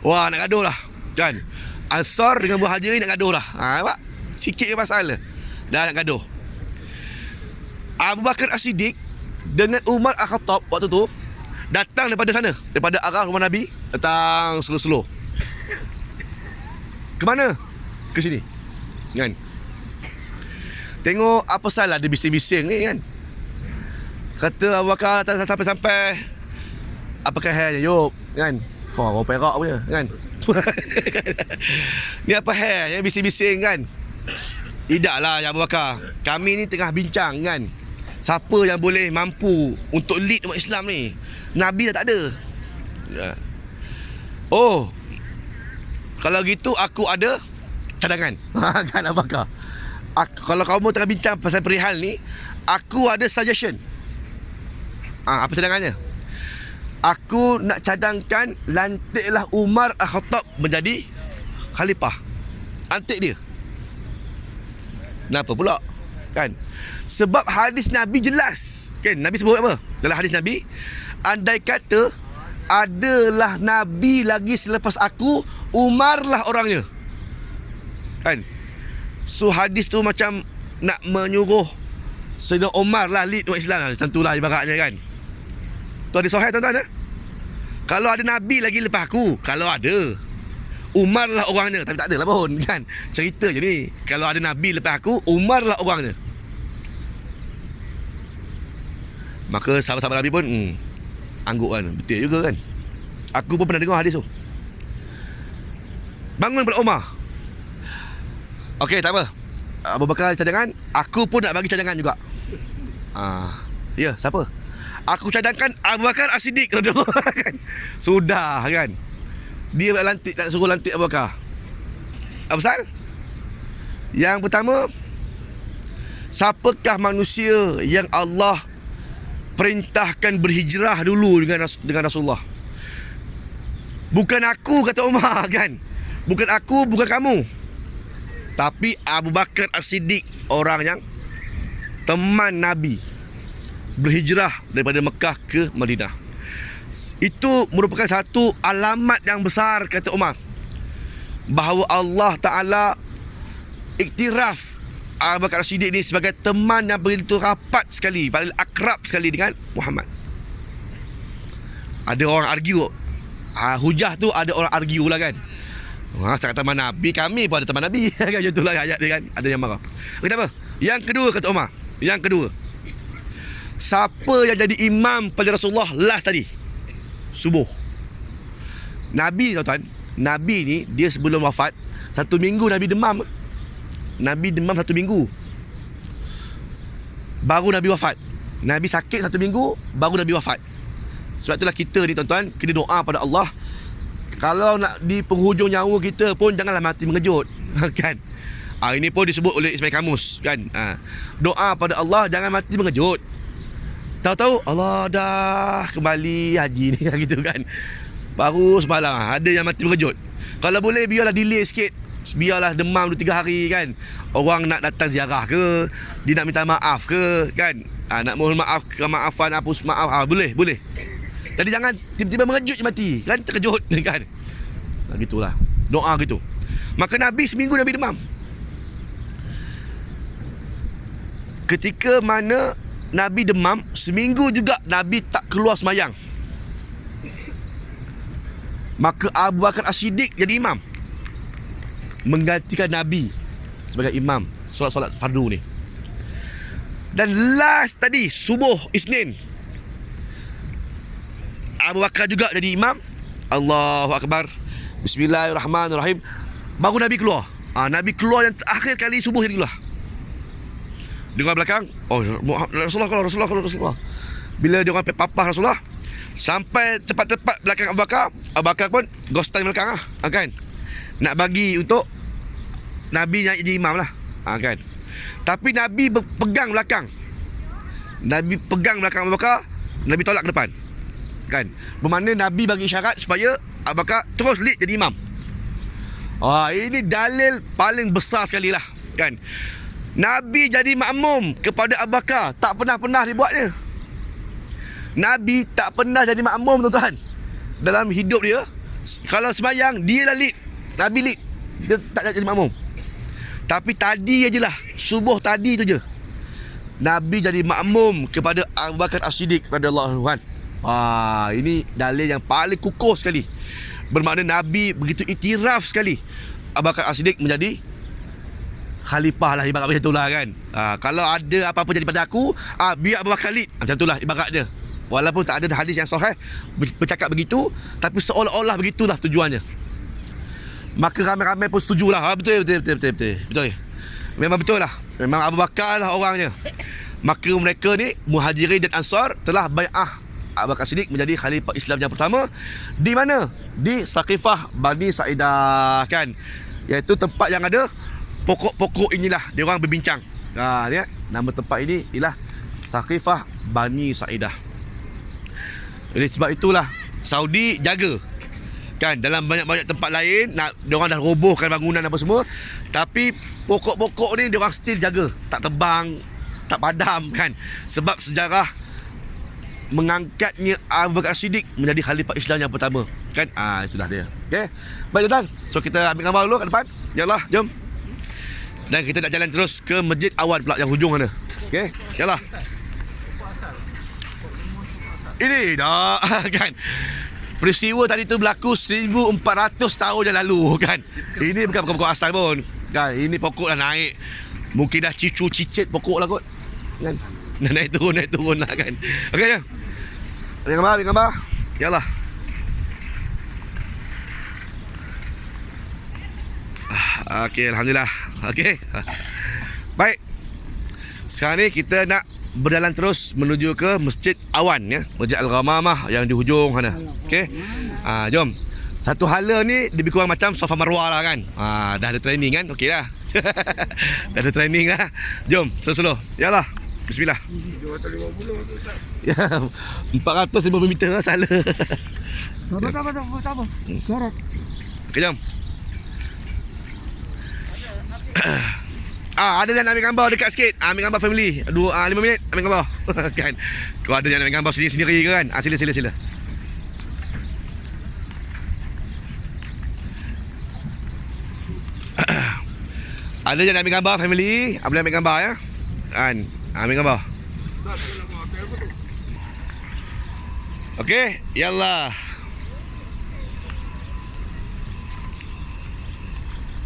Wah, nak gaduh lah, kan? Ansar dengan Muhajirin nak gaduh lah. Nampak? Sikit ke pasal dah nak gaduh. Abu Bakar As-Siddiq dengan Umar Al-Khattab waktu tu datang daripada sana, daripada arah rumah Nabi, datang slow-slow. Ke mana? Ke sini, kan? Tengok apa salah dia bising-bising ni, kan? Kata Abu Bakar datang sampai-sampai, apakah hairnya, Yop, kan? Wah, orang perak punya, kan? Ni apa hairnya bising-bising, kan? Tidaklah, ya Abu Bakar, kami ni tengah bincang, kan? Siapa yang boleh mampu untuk lead umat Islam ni? Nabi dah tak ada. Oh, kalau gitu aku ada cadangan. Kan Abu Bakar, kalau kamu tengah bincang pasal perihal ni, aku ada suggestion. Apa cadangannya? Aku nak cadangkan lantiklah Umar Al-Khattab menjadi khalifah. Antik dia. Kenapa pula? Kan? Sebab hadis Nabi jelas, kan? Nabi sebut apa? Dalam hadis Nabi, andai kata adalah Nabi lagi selepas aku, Umar lah orangnya, kan? So hadis tu macam nak menyuruh Sayyidina Umar lah lead umat Islam. Tentulah ibaratnya, kan? Tu ada sahih, tuan-tuan, Kalau ada Nabi lagi lepas aku, kalau ada, Umar lah orangnya. Tapi tak adalah pun, kan? Cerita je ni. Kalau ada Nabi lepas aku, Umar lah orangnya. Maka sahabat-sahabat Nabi pun angguk, kan? Betul juga, kan? Aku pun pernah dengar hadis tu. Bangun pula Umar. Okey, tak apa, Abu Bakar cadangan, aku pun nak bagi cadangan juga. Ya, siapa? Aku cadangkan Abu Bakar As-Siddiq. Kan? Sudah, kan? Dia nak lantik, tak suruh lantik Abu Bakar. Apa pasal? Yang pertama, siapakah manusia yang Allah perintahkan berhijrah dulu dengan Rasulullah? Bukan aku, kata Umar kan. Bukan aku, bukan kamu. Tapi Abu Bakar As-Siddiq, orang yang teman Nabi, berhijrah daripada Mekah ke Madinah. Itu merupakan satu alamat yang besar, kata Umar, bahawa Allah Ta'ala iktiraf Abu Bakar As-Siddiq ni sebagai teman yang begitu rapat sekali, paling akrab sekali dengan Muhammad. Ada orang argue, hujah tu ada orang argue lah kan. Saya kata teman Nabi, kami pun ada teman Nabi kan, macam itulah ayat dia kan. Ada yang marah. Kata apa? Yang kedua, kata Umar, yang kedua, siapa yang jadi imam pada Rasulullah last tadi? Subuh. Nabi ni tuan-tuan, Nabi ni dia sebelum wafat 1 minggu Nabi demam. Nabi demam 1 minggu, baru Nabi wafat. Nabi sakit 1 minggu, baru Nabi wafat. Sebab itulah kita ni tuan-tuan, kena doa pada Allah, kalau nak di penghujung nyawa kita pun janganlah mati mengejut kan. Ini pun disebut oleh Ismail Kamus kan. Doa pada Allah jangan mati mengejut. Tahu-tahu Allah dah kembali haji ni gitu kan. Baru semalam ada yang mati mengejut. Kalau boleh biarlah delay sikit, biarlah demam 2-3 hari kan. Orang nak datang ziarah ke, dia nak minta maaf ke kan, nak mohon maaf, kemaafan, hapus maaf, boleh. Jadi jangan tiba-tiba mengejut je mati kan, terkejut kan. Gitulah doa gitu. Maka Nabi seminggu Nabi demam. Ketika mana Nabi demam, seminggu juga Nabi tak keluar semayang. Maka Abu Bakar As-Siddiq jadi imam, menggantikan Nabi sebagai imam solat-solat fardu ni. Dan last tadi subuh Isnin, Abu Bakar juga jadi imam. Allahu Akbar, Bismillahirrahmanirrahim, baru Nabi keluar. Nabi keluar yang terakhir kali subuh jadi keluar. Dengar belakang, Rasulullah. Bila dia orang papah Rasulullah, sampai tepat-tepat belakang Abu Bakar pun ghostan belakang kan. Nak bagi untuk Nabi yang jadi imam lah kan. Tapi Nabi pegang belakang. Nabi pegang belakang Abu Bakar, Nabi tolak ke depan kan. Bermakna Nabi bagi syarat supaya Abu Bakar terus lead jadi imam. Ini dalil paling besar sekali lah kan. Nabi jadi makmum kepada Abu Bakar, tak pernah dibuatnya. Nabi tak pernah jadi makmum tuan-tuan dalam hidup dia. Kalau sembahyang dia lah lead, Nabi lead, dia tak jadi makmum. Tapi tadi ajalah, subuh tadi tu je, Nabi jadi makmum kepada Abu Bakar As-Siddiq radhiyallahu anhu. Ini dalil yang paling kukuh sekali. Bermakna Nabi begitu iktiraf sekali Abu Bakar As-Siddiq menjadi khalifah lah, ibarat macam itulah kan. Kalau ada apa-apa jadi pada aku, biar Abu Bakar lead, macam itulah ibarat dia. Walaupun tak ada hadis yang sahih bercakap begitu, tapi seolah-olah begitulah tujuannya. Maka ramai-ramai pun setujulah. Betul. Memang betul lah. Memang Abu Bakar lah orangnya. Maka mereka ni, Muhajirin dan Ansar, telah bai'ah Abu Bakar Siddiq menjadi khalifah Islam yang pertama. Di mana? Di Saqifah Bani Sa'idah kan. Iaitu tempat yang ada pokok-pokok inilah dia orang berbincang. Lihat nama tempat ini ialah Saqifah Bani Sa'idah. Jadi sebab itulah Saudi jaga kan. Dalam banyak-banyak tempat lain dia orang dah robohkan bangunan apa semua, tapi pokok-pokok ni dia orang still jaga, tak tebang, tak padam kan. Sebab sejarah mengangkatnya Abu Bakar Siddiq menjadi khalifah Islam yang pertama kan. Itulah dia. Okey. Baik tuan, so kita ambil gambar dulu kat depan. Yalah, jom. Dan kita nak jalan terus ke Masjid Awan pula yang hujung sana. Okey, yalah. Ini dah kan. Peristiwa tadi tu berlaku 1400 tahun yang lalu kan. Ini bukan pokok asal pun kan. Ini pokok dah naik, mungkin dah cicu-cicit pokok lah kot kan. Dah naik turun lah kan. Okey je. Ambil gambar. Yalah. Okey, alhamdulillah. Okey. Baik. Sekarang ni kita nak berjalan terus menuju ke Masjid Awan ya, Masjid Al-Ghamamah yang di hujung sana. Okey. Jom. Satu hala ni lebih kurang macam Safa Marwah lah kan. Dah ada training kan. Okey lah. Dah ada training lah. Jom slow-slow. Yalah. Bismillah. 250 Ustaz. Ya, 450 meter lah salah. Tak apa. Syarat. Okey, jom. Ada yang nak ambil gambar dekat sikit. Ambil gambar family. 5 minit ambil gambar. Kan. Kalau ada yang nak ambil gambar sendiri ke kan. Sila. Ada yang nak ambil gambar family. Boleh ambil gambar ya. Kan. Ambil gambar. Okey, yallah.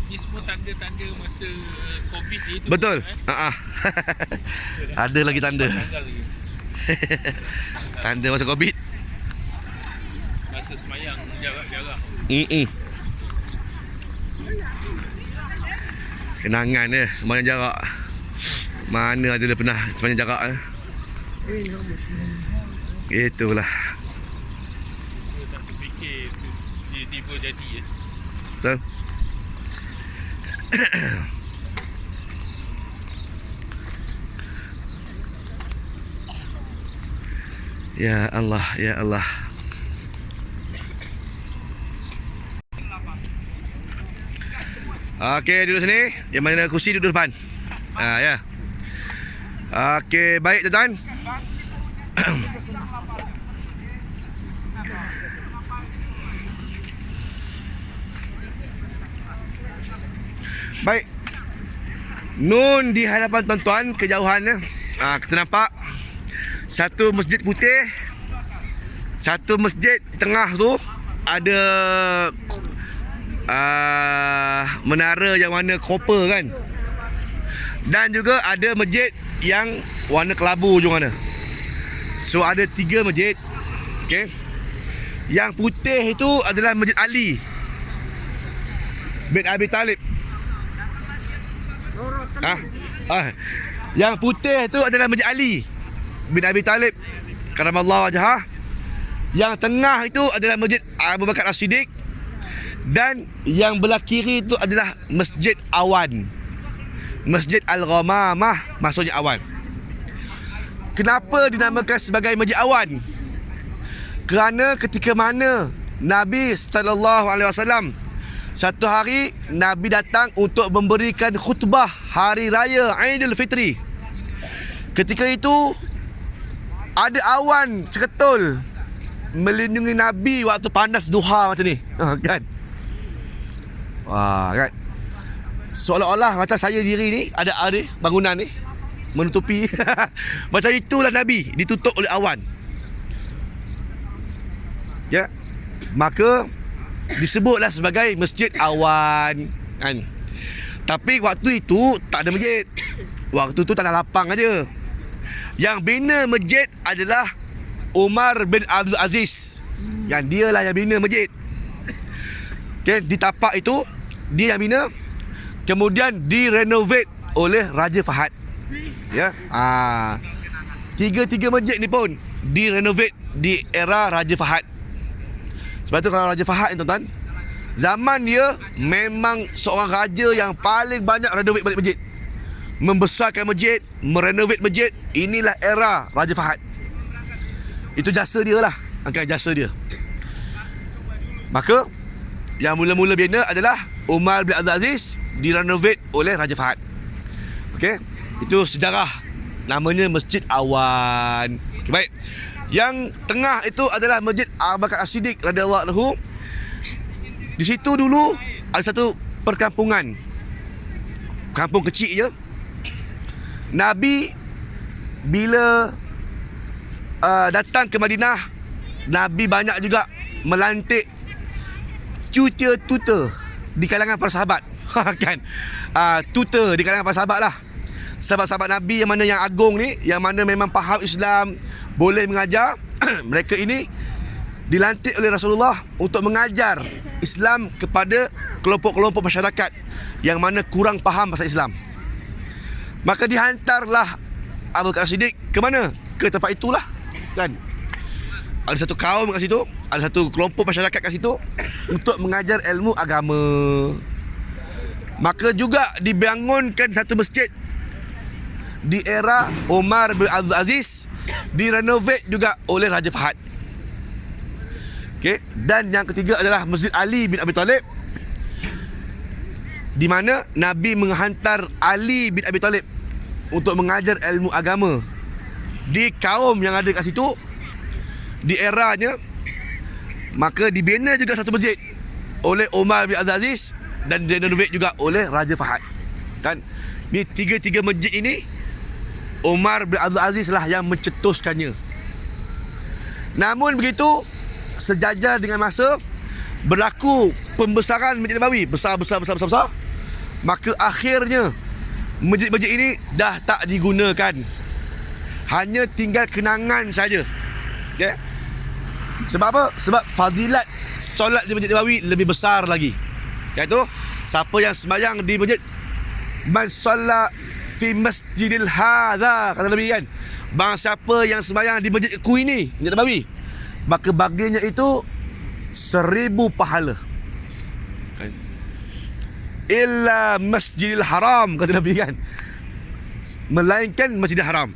Ni semua tanda-tanda masa COVID ni tu. Betul. Ada lagi tanda. Tanggal lagi. Tanda masa COVID. Masa semayang jarak-jarak. Kenangan dia semayang jarak. Mana ada dia pernah semayang jarak Itulah. Saya tak terfikir tiba-tiba jadi Betul. Ya Allah, ya Allah. Okey, duduk sini. Yang mana ada kursi duduk depan. Ya. Okey, baik tuan-tuan. Baik. Nun di hadapan tuan-tuan kejauhan kita nampak satu masjid putih. Satu masjid tengah tu ada menara yang warna copper kan. Dan juga ada masjid yang warna kelabu hujung mana. So ada 3 masjid. Okey. Yang putih itu adalah Masjid Ali bin Abi Talib. Yang putih itu adalah Masjid Ali bin Abi Talib karamallahu wajhah. Yang tengah itu adalah Masjid Abu Bakar As-Siddiq. Dan yang belah kiri itu adalah Masjid Awan. Masjid Al-Ghamamah, maksudnya awan. Kenapa dinamakan sebagai Masjid Awan? Kerana ketika mana Nabi SAW satu hari Nabi datang untuk memberikan khutbah hari raya Aidil Fitri. Ketika itu ada awan seketul melindungi Nabi waktu panas duha macam ni. Kan? Wah, kan? Seolah-olah macam saya diri ni ada bangunan ni menutupi. Macam itulah Nabi ditutup oleh awan. Ya. Maka disebutlah sebagai Masjid Awan kan. Tapi waktu itu tak ada masjid. Waktu tu tanah lapang aja. Yang bina masjid adalah Umar bin Abdul Aziz. Yang dialah yang bina masjid. Okay, di tapak itu dia yang bina. Kemudian direnovate oleh Raja Fahad. Ya. Tiga masjid ni pun direnovate di era Raja Fahad. Sebab tu kalau Raja Fahad ni tuan-tuan, zaman dia memang seorang raja yang paling banyak renovate balik masjid. Membesarkan masjid, merenovate masjid. Inilah era Raja Fahad. Itu jasa dia lah. Angkat jasa dia. Maka yang mula-mula bina adalah Umar bin Abdul Aziz, direnovate oleh Raja Fahad. Okey, itu sejarah. Namanya Masjid Awan. Okay, baik. Yang tengah itu adalah Masjid Abu Bakar As-Siddiq radhiyallahu anhu. Di situ dulu ada satu perkampungan. Kampung kecil je. Nabi bila datang ke Madinah, Nabi banyak juga melantik tutor di kalangan para sahabat. Kan? Tutor di kalangan para sahabat lah. Sahabat-sahabat Nabi yang mana yang agung ni, yang mana memang faham Islam, boleh mengajar. Mereka ini dilantik oleh Rasulullah untuk mengajar Islam kepada kelompok-kelompok masyarakat yang mana kurang faham pasal Islam. Maka dihantarlah Abu Bakar Siddiq ke mana? Ke tempat itulah. Kan? Ada satu kaum kat situ, ada satu kelompok masyarakat kat situ untuk mengajar ilmu agama. Maka juga dibangunkan satu masjid di era Umar bin Abdul Aziz, direnovate juga oleh Raja Fahad. Okey, dan yang ketiga adalah Masjid Ali bin Abi Talib, di mana Nabi menghantar Ali bin Abi Talib untuk mengajar ilmu agama di kaum yang ada kat situ di eranya. Maka dibina juga satu masjid oleh Umar bin Abdul Aziz dan direnovate juga oleh Raja Fahad. Kan, ni tiga-tiga masjid ini Umar bin Abdul Aziz lah yang mencetuskannya. Namun begitu, sejajar dengan masa berlaku pembesaran Masjid Nabawi, besar. Maka akhirnya masjid-masjid ini dah tak digunakan. Hanya tinggal kenangan saja. Okay? Sebab apa? Sebab fadilat solat di Masjid Nabawi lebih besar lagi. Iaitu siapa yang sembahyang di masjid, man solat fi masjidil hadza, kata Nabi kan, barang siapa yang sembahyang di masjid ku ini, Masjid Nabawi, maka baginya itu 1000 pahala. Illa masjidil haram, kata Nabi kan, melainkan Masjidil Haram.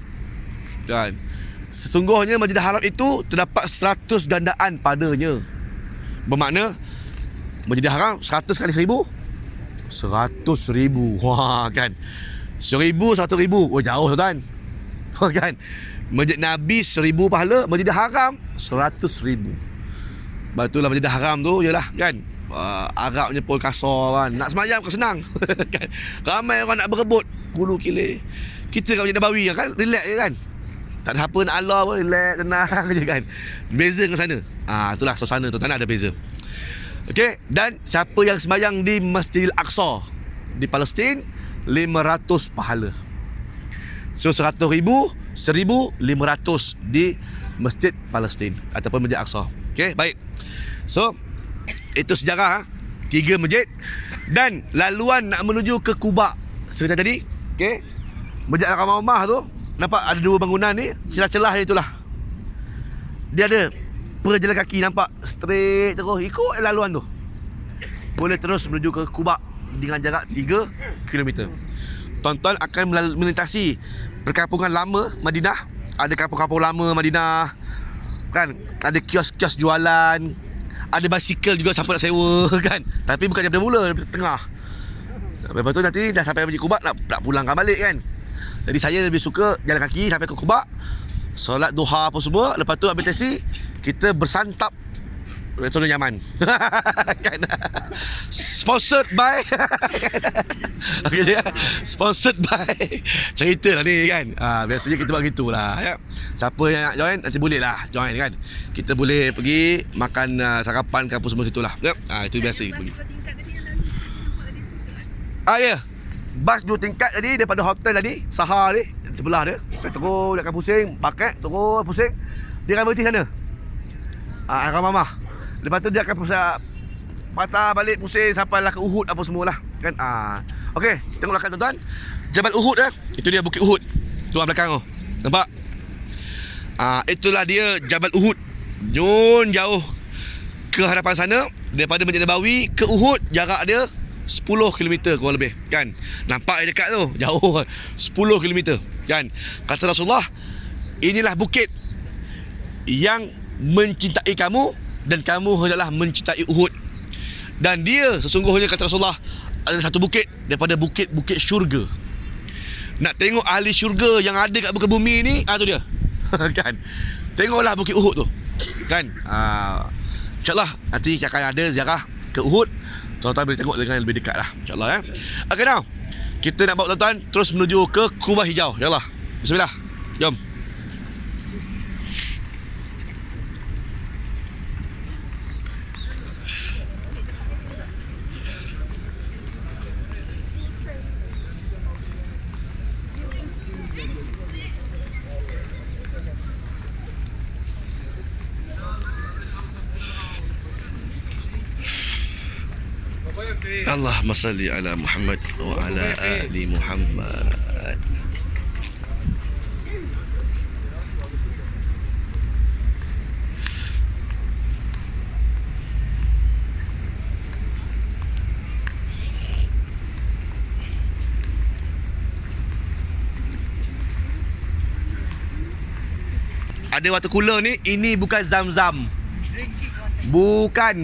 Kan, sesungguhnya Masjidil Haram itu terdapat 100 gandaan padanya. Bermakna Masjidil Haram 100 kali 1000, 100,000. Wah kan, 1000, 100,000. Oh, jauh tuan. Oh kan, Masjid Nabi 1000 pahala, Masjidil Haram 100,000. Batulah Masjidil Haram tu jelah kan, Arabnya pun kasar kan, nak semayang bukan senang. Kan, ramai orang nak berebut hulu kilir. Kita kat Masjid Nabawi kan, relax je kan, tak ada apa nak Allah pun, relax, tenang je kan. Beza dengan sana. Itulah suasana tu, tanah ada beza. Okey, dan siapa yang sembahyang di Masjidil Aqsa di Palestin, 500 pahala. So 100,000, 1,500 di Masjid Palestin ataupun Masjid Aqsa. Okey, baik. So itu sejarah 3 masjid dan laluan nak menuju ke Quba seperti tadi. Okey, Masjid Al-Ramah tu nampak ada 2 bangunan ni, celah-celah itulah dia ada perjalan kaki, nampak straight terus ikut laluan tu boleh terus menuju ke Quba dengan jarak 3 km. Tuan-tuan akan melintasi perkampungan lama Madinah. Ada kampung-kampung lama Madinah kan, ada kios-kios jualan, ada basikal juga siapa nak sewa kan, tapi bukan daripada mula, daripada tengah. Lepas tu nanti dah sampai Masjid Quba, nak pulangkan balik kan. Jadi saya lebih suka jalan kaki sampai ke Quba, solat duha apa semua. Lepas tu ambil taksi, kita bersantap restoran Yaman. Kan? Sponsored by okay, ya? Sponsored by cerita lah ni kan. Biasanya kita buat gitulah ya. Siapa yang nak join nanti boleh lah join kan. Kita boleh pergi makan sarapan ke apa semua situlah ya. Itu biasa pergi. Ya, bas 2 tingkat tadi daripada hotel tadi, Sahar ni sebelah dia. Terus dia akan pusing, pakai terus pusing, dia akan berhenti sana. Al-Ramah. Lepas tu dia akan patah balik pusing sampailah ke Uhud apa semualah kan. Okey, tengoklah kat tuan-tuan, Jabal Uhud itu dia Bukit Uhud luar belakang tu. Nampak? Itulah dia Jabal Uhud. Jauh ke hadapan sana daripada Masjid Nabawi ke Uhud, jarak dia 10 km kurang lebih kan. Nampak dekat tu, jauh 10 km kan. Kata Rasulullah, inilah bukit yang mencintai kamu dan kamu hendaklah mencintai Uhud. Dan dia sesungguhnya, kata Rasulullah, adalah satu bukit daripada bukit-bukit syurga. Nak tengok ahli syurga yang ada kat muka bumi ni, tu dia. Kan? Tengoklah bukit Uhud tu. Kan? InsyaAllah nanti akan ada ziarah ke Uhud. Tuan-tuan boleh tengok dengan lebih dekat lah, InsyaAllah ya. Okay, now kita nak bawa tuan-tuan terus menuju ke Kubah Hijau. InsyaAllah. Bismillah. Jom. Allahumma salli ala Muhammad wa ala ali Muhammad. Ada water cooler ni, ini bukan Zam-Zam. Bukan.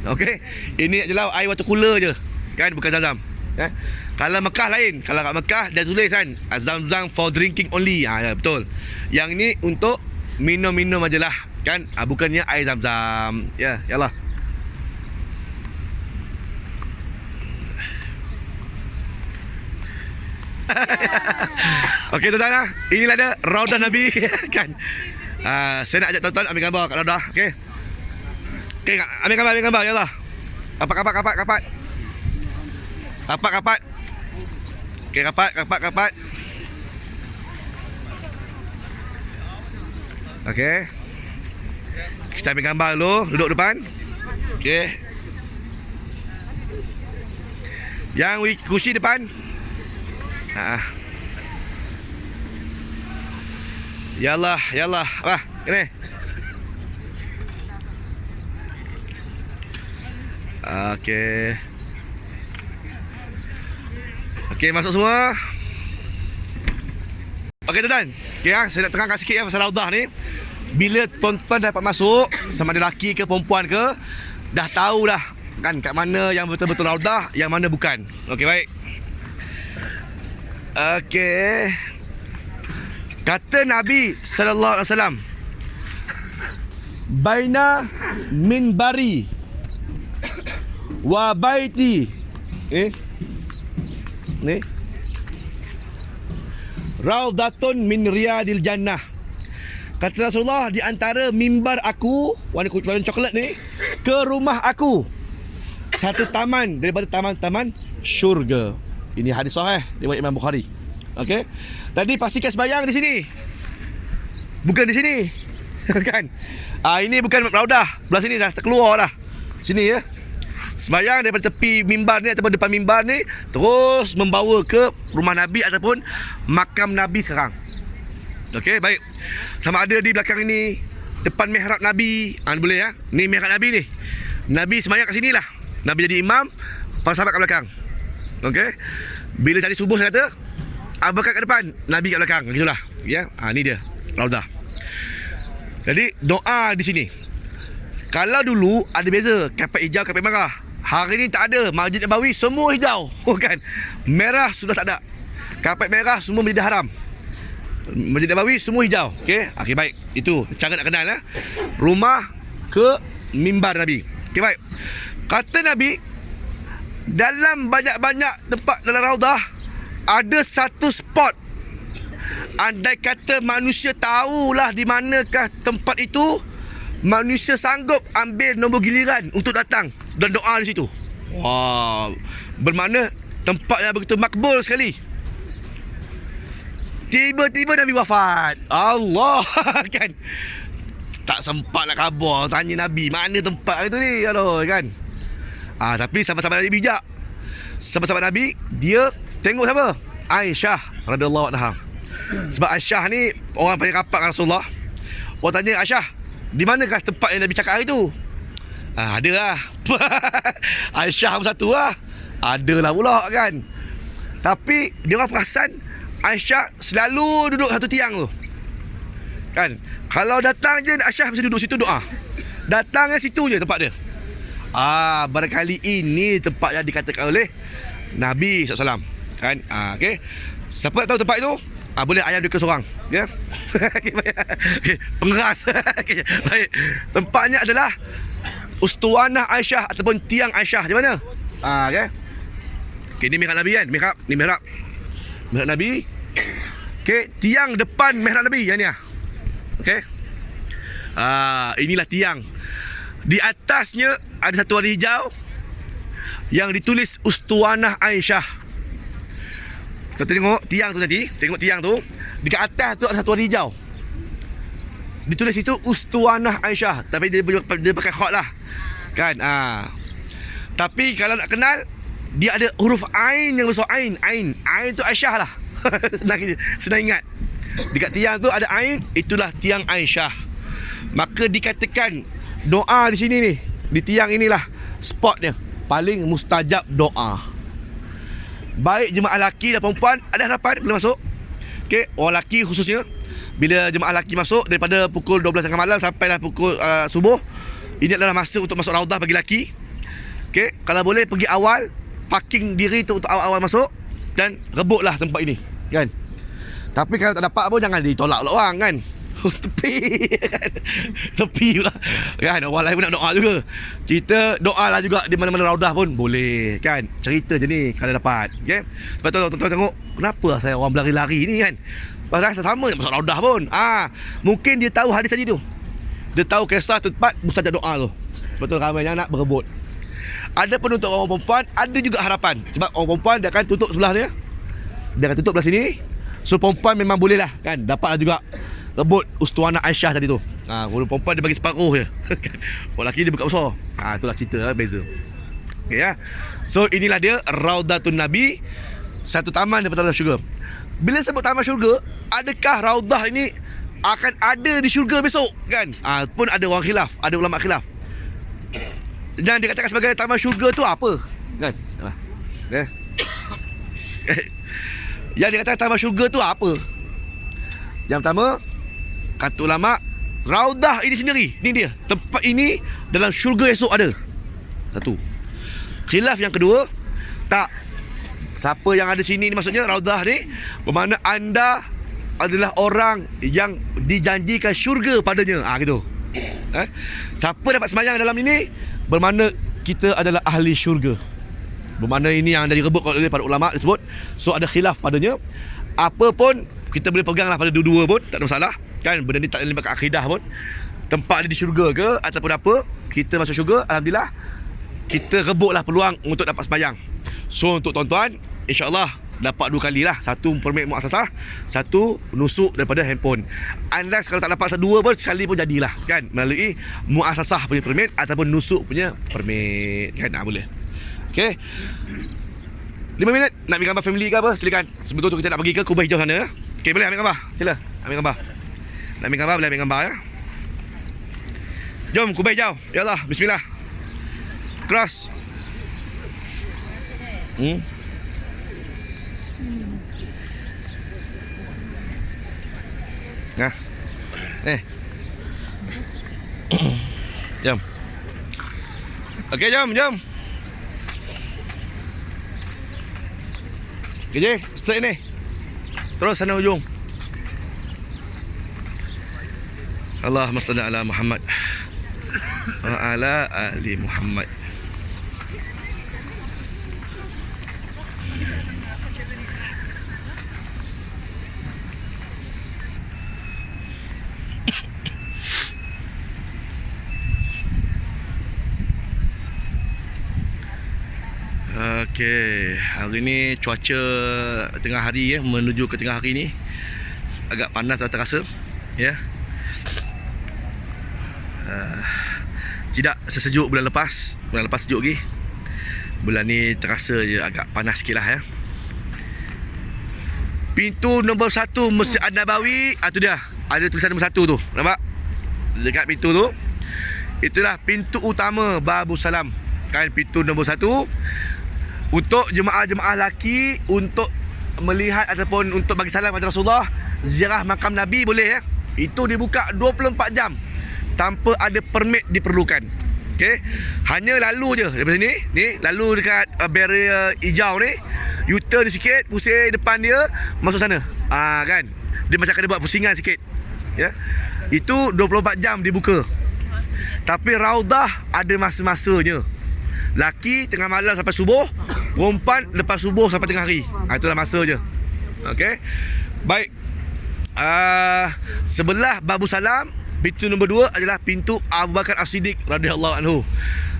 Okey. Ini adalah air water cooler je. Kan, bukan Zam-Zam. Kalau Mekah lain. Kalau kat Mekah dah tulis kan, Zam-Zam for drinking only. Ya, betul. Yang ni untuk minum-minum ajalah. Kan? Bukannya air Zam-Zam. Ya, yalah. Okey tuan-tuan, inilah dia Raudah Nabi kan. Saya nak ajak tuan-tuan ambil gambar kat Raudah. Okey. Okey, ambil gambar yalah. Kapat. Okey, kapat. Okey. Kita ambil gambar dulu, duduk depan. Okey. Yang kursi depan. Yalah. Wah, ini. Okey, masuk semua. Okey tuan-tuan. Okey, saya nak terangkan sikit pasal Raudah ni. Bila tuan-tuan dapat masuk, sama ada lelaki ke perempuan ke, dah tahu dah kan kat mana yang betul-betul Raudah, yang mana bukan. Okey, baik. Okey. Kata Nabi sallallahu alaihi wasallam, baina minbari wa baiti ni raudatun min riyadil jannah. Kata Rasulullah, di antara mimbar aku, warna coklat ni, ke rumah aku, satu taman daripada taman-taman syurga. Ini hadis sahih riwayat Imam Bukhari. Okey. Tadi pastikan sembahyang di sini. Bukan di sini. Kan? Ini bukan Raudah. Belah sini dah terkeluar dah. Sini ya. Sembahyang daripada tepi mimbar ni ataupun depan mimbar ni, terus membawa ke rumah Nabi ataupun makam Nabi sekarang. Okey, baik. Sama ada di belakang ini, depan mihrab Nabi. Boleh ya. Ni mihrab Nabi ni. Nabi sembahyang kat sinilah. Nabi jadi imam, para sahabat kat belakang. Okey. Bila tadi subuh saya kata, Abu Bakar kat depan, Nabi kat belakang. Gitulah. Ya. Ni dia Raudah. Jadi doa di sini. Kalau dulu ada beza, kapet hijau, kapet merah. Hari ni tak ada. Masjid Nabawi semua hijau. Kan? Merah sudah tak ada. Kapet merah semua menjadi haram. Masjid Nabawi semua hijau. Okey. Okey, baik. Itu cara nak kenal rumah ke mimbar Nabi. Okey, baik. Kata Nabi, dalam banyak-banyak tempat dalam Raudah ada satu spot. Andai kata manusia tahulah di manakah tempat itu, manusia sanggup ambil nombor giliran untuk datang dan doa di situ. Wah, bermakna tempat yang begitu makbul sekali. Tiba-tiba Nabi wafat. Allah kan. Tak sempat nak khabar, tanya Nabi mana tempat itu ni. Aduh kan. Tapi sahabat-sahabat Nabi bijak. Sahabat-sahabat Nabi, dia tengok siapa? Aisyah radhiyallahu anha. Sebab Aisyah ni orang paling rapat dengan Rasulullah. Orang tanya Aisyah, di manakah tempat yang Nabi cakap hari tu? Ada lah. Aisyah satu lah. Ada lah pula kan. Tapi dia orang perasan Aisyah selalu duduk satu tiang tu. Kan? Kalau datang je Aisyah mesti duduk situ doa. Datangnya situ je tempat dia. Barangkali ini tempat yang dikatakan oleh Nabi SAW. Kan? Okey. Siapa nak tahu tempat itu? Boleh ayam dia ke seorang. Ya. Okay. Pengeras. Okay. Baik. Tempatnya adalah Ustuanah Aisyah ataupun tiang Aisyah. Di mana? Okey. Okey, ni mihrab Nabi kan? Ni mihrab Nabi. Okey, tiang depan mihrab Nabi yang ni ah. Okey. Inilah tiang. Di atasnya ada satu warna hijau yang ditulis Ustuanah Aisyah. Kita tengok tiang tu nanti. Tengok tiang tu. Dekat atas tu ada satu warna hijau. Ditulis itu Ustuanah Aisyah. Tapi dia pakai khot lah. Kan? Tapi kalau nak kenal, dia ada huruf Ain yang besar. Ain tu Aisyah lah. senang ingat. Dekat tiang tu ada Ain. Itulah tiang Aisyah. Maka dikatakan doa di sini ni, di tiang inilah spotnya paling mustajab doa. Baik jemaah lelaki dan perempuan ada harapan boleh masuk. Okey, orang lelaki khususnya Bila jemaah lelaki masuk daripada pukul 12 tengah malam sampailah pukul subuh, ini adalah masa untuk masuk raudah bagi lelaki. Okey, kalau boleh pergi awal, parking diri tu untuk awal-awal masuk dan rebutlah tempat ini, kan. Tapi kalau tak dapat pun jangan ditolak oleh orang, kan. Tepi kan. Tepi pula, kan. Orang lain pun nak doa juga. Kita doa lah juga di mana-mana raudah pun boleh, kan. Cerita je ni kalau dapat. Okay. Sebab tu tuan-tuan tengok, kenapa saya orang berlari-lari ni, kan. Rasa sama masuk raudah pun. Mungkin dia tahu hadis tadi tu. Dia tahu kisah tempat mustajab doa tu. Sebab tu ramai yang nak berebut. Ada pun untuk orang perempuan, ada juga harapan. Sebab orang perempuan dia akan tutup sebelah dia. Dia akan tutup belah sini. So perempuan memang boleh lah, kan. Dapatlah juga rebut Ustuana Aisyah tadi tu. Orang perempuan dia bagi separuh je. Orang lelaki dia buka besar. Itulah cerita lah, beza. Okay, ya. So inilah dia Raudatun Nabi, satu taman daripada Taman Syurga. Bila sebut Taman Syurga, adakah raudah ini akan ada di syurga besok, kan? Pun ada orang khilaf, ada ulama khilaf. Dan dikatakan sebagai Taman Syurga tu apa, kan? Yang dikatakan Taman Syurga tu apa? Yang pertama, kata ulama, raudah ini sendiri, ni dia, tempat ini dalam syurga esok ada. Satu. Khilaf yang kedua, tak, siapa yang ada sini ni, maksudnya raudah ni bermakna anda adalah orang yang dijanjikan syurga padanya. Gitu. Siapa dapat sembahyang dalam ini bermakna kita adalah ahli syurga. Bermakna ini yang dah direbut oleh para ulama disebut. So ada khilaf padanya. Apa pun kita boleh peganglah pada dua-dua pun, tak ada masalah, kan. Benda ni tak melibatkan akidah pun. Tempat ada di syurga ke ataupun apa, kita masuk syurga, alhamdulillah kita rebutlah peluang untuk dapat sembahyang. So untuk tuan-tuan, insya-Allah dapat dua kali lah. Satu permit muasasah, satu nusuk daripada handphone. Unless kalau tak dapat dua pun, sekali pun jadilah, kan, melalui muasasah punya permit ataupun nusuk punya permit, kan. Boleh. Okay, 5 minit nak ambil gambar family ke apa, silakan. Sebelum tu kita nak pergi ke kubah hijau sana. Okay, boleh ambil gambar? Sila, ambil gambar. Nak ambil gambar, boleh ambil gambar, ya. Jom kubah hijau. Ya Allah, bismillah. Cross. Nah. Jom. Okey, jom. Okey, straight ni. Terus sana ujung. Allahumma salli ala Muhammad wa ala ali Muhammad. Okey, hari ni cuaca tengah hari, menuju ke tengah hari ni agak panas dah terasa, ya. Tidak sesejuk bulan lepas. Bulan lepas sejuk lagi. Bulan ni terasa je agak panas sikit lah, ya. Pintu nombor 1 Masjid An-Nabawi, tu dia. Ada tulisan nombor 1 tu. Nampak? Dekat pintu tu. Itulah pintu utama Babus Salam. Kan, pintu nombor 1 untuk jemaah-jemaah lelaki untuk melihat ataupun untuk bagi salam kepada Rasulullah, ziarah makam Nabi boleh, ya. Itu dibuka 24 jam tanpa ada permit diperlukan. Okey, hanya lalu je daripada sini, ni lalu dekat barrier hijau ni, U-turn sikit, pusing depan dia, masuk sana. Kan, dia macam kena buat pusingan sikit, ya. Itu 24 jam dibuka. Tapi raudah ada masa-masanya. Laki tengah malam sampai subuh, perempuan lepas subuh sampai tengah hari. Itulah masa je. Okey, baik. Sebelah Babus Salam, pintu nombor 2 adalah pintu Abu Bakar As-Siddiq radhiyallahu anhu.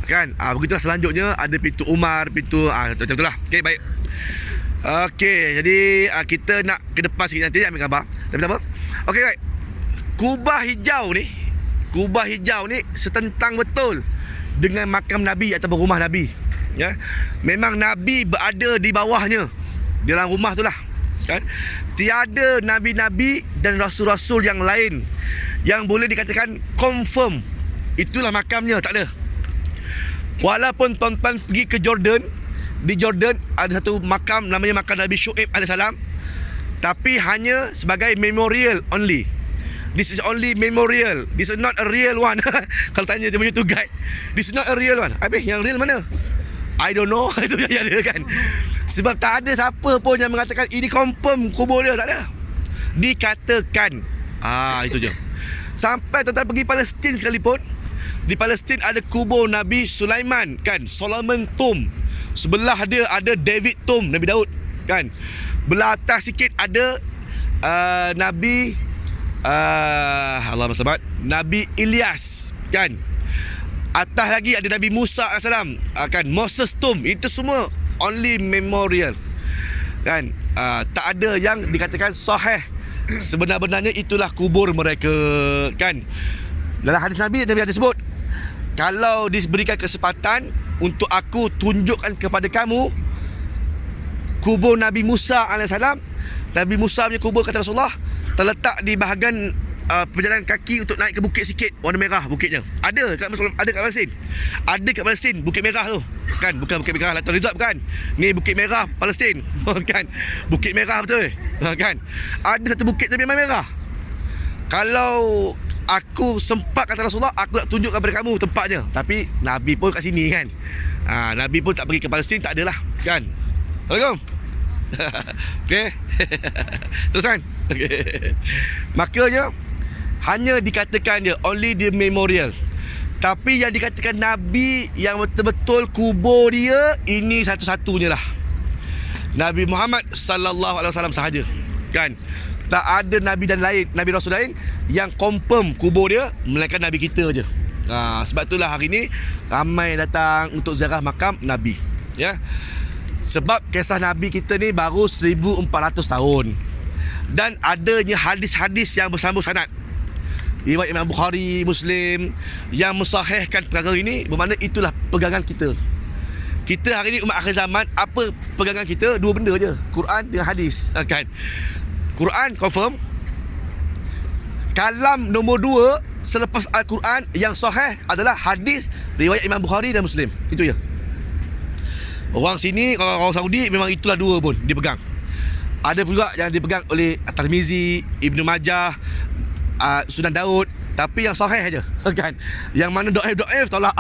Kan, begitulah selanjutnya ada pintu Umar, pintu macam itulah. Okey, baik. Okey, jadi kita nak ke depan sikit, nanti ambil gambar. Tapi apa? Okey, baik. Kubah hijau ni setentang betul dengan makam Nabi ataupun rumah Nabi, ya. Memang Nabi berada di bawahnya, dalam rumah itulah, kan. Tiada nabi-nabi dan rasul-rasul yang lain yang boleh dikatakan confirm itulah makamnya, tak ada. Walaupun tuan-tuan pergi ke Jordan, di Jordan ada satu makam namanya makam Nabi Syuaib AS, tapi hanya sebagai memorial only, This is only memorial. This is not a real one. Kalau tanya dia punya tu guide, this is not a real one. Habis yang real mana? I don't know. Itu yang ada kan. Sebab tak ada siapa pun yang mengatakan ini confirm kubur dia. Tak ada. Dikatakan. Itu je. Sampai tuan-tuan pergi Palestin sekalipun, di Palestin ada kubur Nabi Sulaiman kan, Solomon Tomb. Sebelah dia ada David Tomb, Nabi Daud kan. Belah atas sikit ada Nabi Allahumma salli Nabi Ilyas kan. Atas lagi ada Nabi Musa AS kan, Moses Tomb. Itu semua only memorial kan. Tak ada yang dikatakan sahih. Sebenar-benarnya itulah kubur mereka kan. Dalam hadis Nabi ada sebut, kalau diberikan kesempatan untuk aku tunjukkan kepada kamu kubur Nabi Musa AS, Nabi Musa punya kubur kata Rasulullah terletak di bahagian perjalanan kaki untuk naik ke bukit sikit, warna merah bukitnya. Ada kat Palestin. Ada kat Palestin bukit merah tu. Kan, bukan bukit merah Laton Resort kan. Ni bukit merah Palestin. Kan. Bukit merah betul. Kan. Ada satu bukit tu memang merah. Kalau aku sempat kata Rasulullah, aku nak tunjukkan kepada kamu tempatnya. Tapi Nabi pun kat sini kan. Nabi pun tak pergi ke Palestin, tak adalah kan. Assalamualaikum. Okey. Teruskan. Okey. Makanya hanya dikatakan je only the memorial. Tapi yang dikatakan Nabi yang betul-betul kubur dia, ini satu-satunya lah Nabi Muhammad sallallahu alaihi wasallam sahaja kan. Tak ada Nabi dan lain, Nabi Rasul lain yang confirm kubur dia melainkan Nabi kita je. Sebab itulah hari ni ramai datang untuk ziarah makam Nabi ya. Sebab kisah Nabi kita ni baru 1400 tahun. Dan adanya hadis-hadis yang bersambung sanad, riwayat Imam Bukhari, Muslim yang mensahihkan perkara ini. Bermakna itulah pegangan kita. Kita hari ni umat akhir zaman, apa pegangan kita? Dua benda je, Quran dengan hadis kan. Quran confirm. Kalam nombor 2 selepas Al-Quran yang sahih adalah hadis riwayat Imam Bukhari dan Muslim. Itu je. Orang sini, orang Saudi memang itulah dua pun dipegang. Ada pula yang dipegang oleh At-Tirmizi, Ibnu Majah, Sunan Daud. Tapi yang sahih aja kan. Yang mana do'if tolak.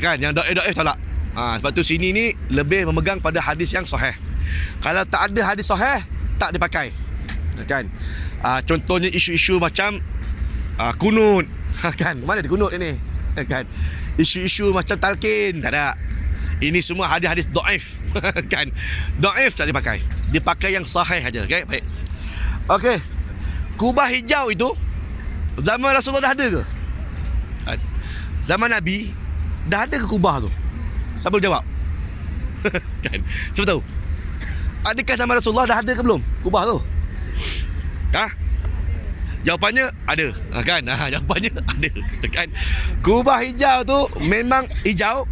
Kan, yang do'if tolak. Sebab tu sini ni lebih memegang pada hadis yang sahih. Kalau tak ada hadis sahih, tak dipakai kan. Contohnya isu-isu macam kunut kan. Mana ada kunut ini kan. Isu-isu macam talqin, tak ada. Ini semua hadis-hadis do'if kan. Do'if tak dipakai. Dipakai yang sahih aja. Okay, baik. Okey. Kubah hijau itu zaman Rasulullah dah ada ke? Zaman Nabi dah ada ke kubah tu? Siapa boleh jawab? Kan? Siapa tahu? Adakah zaman Rasulullah dah ada ke belum kubah tu? Jawapannya ada kan? Jawapannya ada kan? Kubah hijau tu memang hijau.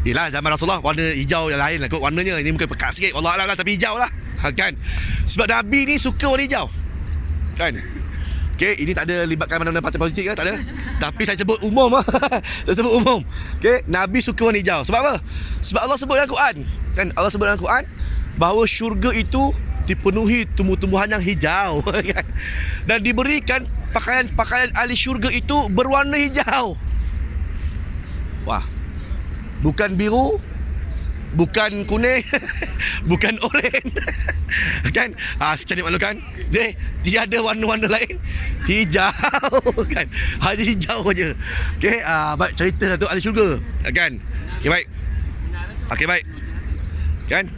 Yelah, zaman Rasulullah warna hijau yang lain lah kot warnanya. Ini mungkin pekat sikit, wallahualam lah, tapi hijau lah kan. Sebab Nabi ni suka warna hijau kan. Okay, ini tak ada libatkan mana-mana parti politik kan, tak ada. Tapi saya sebut umum lah. Saya sebut umum. Okay, Nabi suka warna hijau. Sebab apa? Sebab Allah sebut dalam Quran kan. Allah sebut dalam Quran bahawa syurga itu dipenuhi tumbuh-tumbuhan yang hijau kan? Dan diberikan pakaian ahli syurga itu berwarna hijau. Wah. Bukan biru, bukan kuning, bukan oranye kan. Sekian dimaklukan, tiada warna-warna lain, hijau kan. Hanya hijau saja. Okey, baik, cerita tu ahli syurga kan. Okey, baik. Okey, baik. Kan?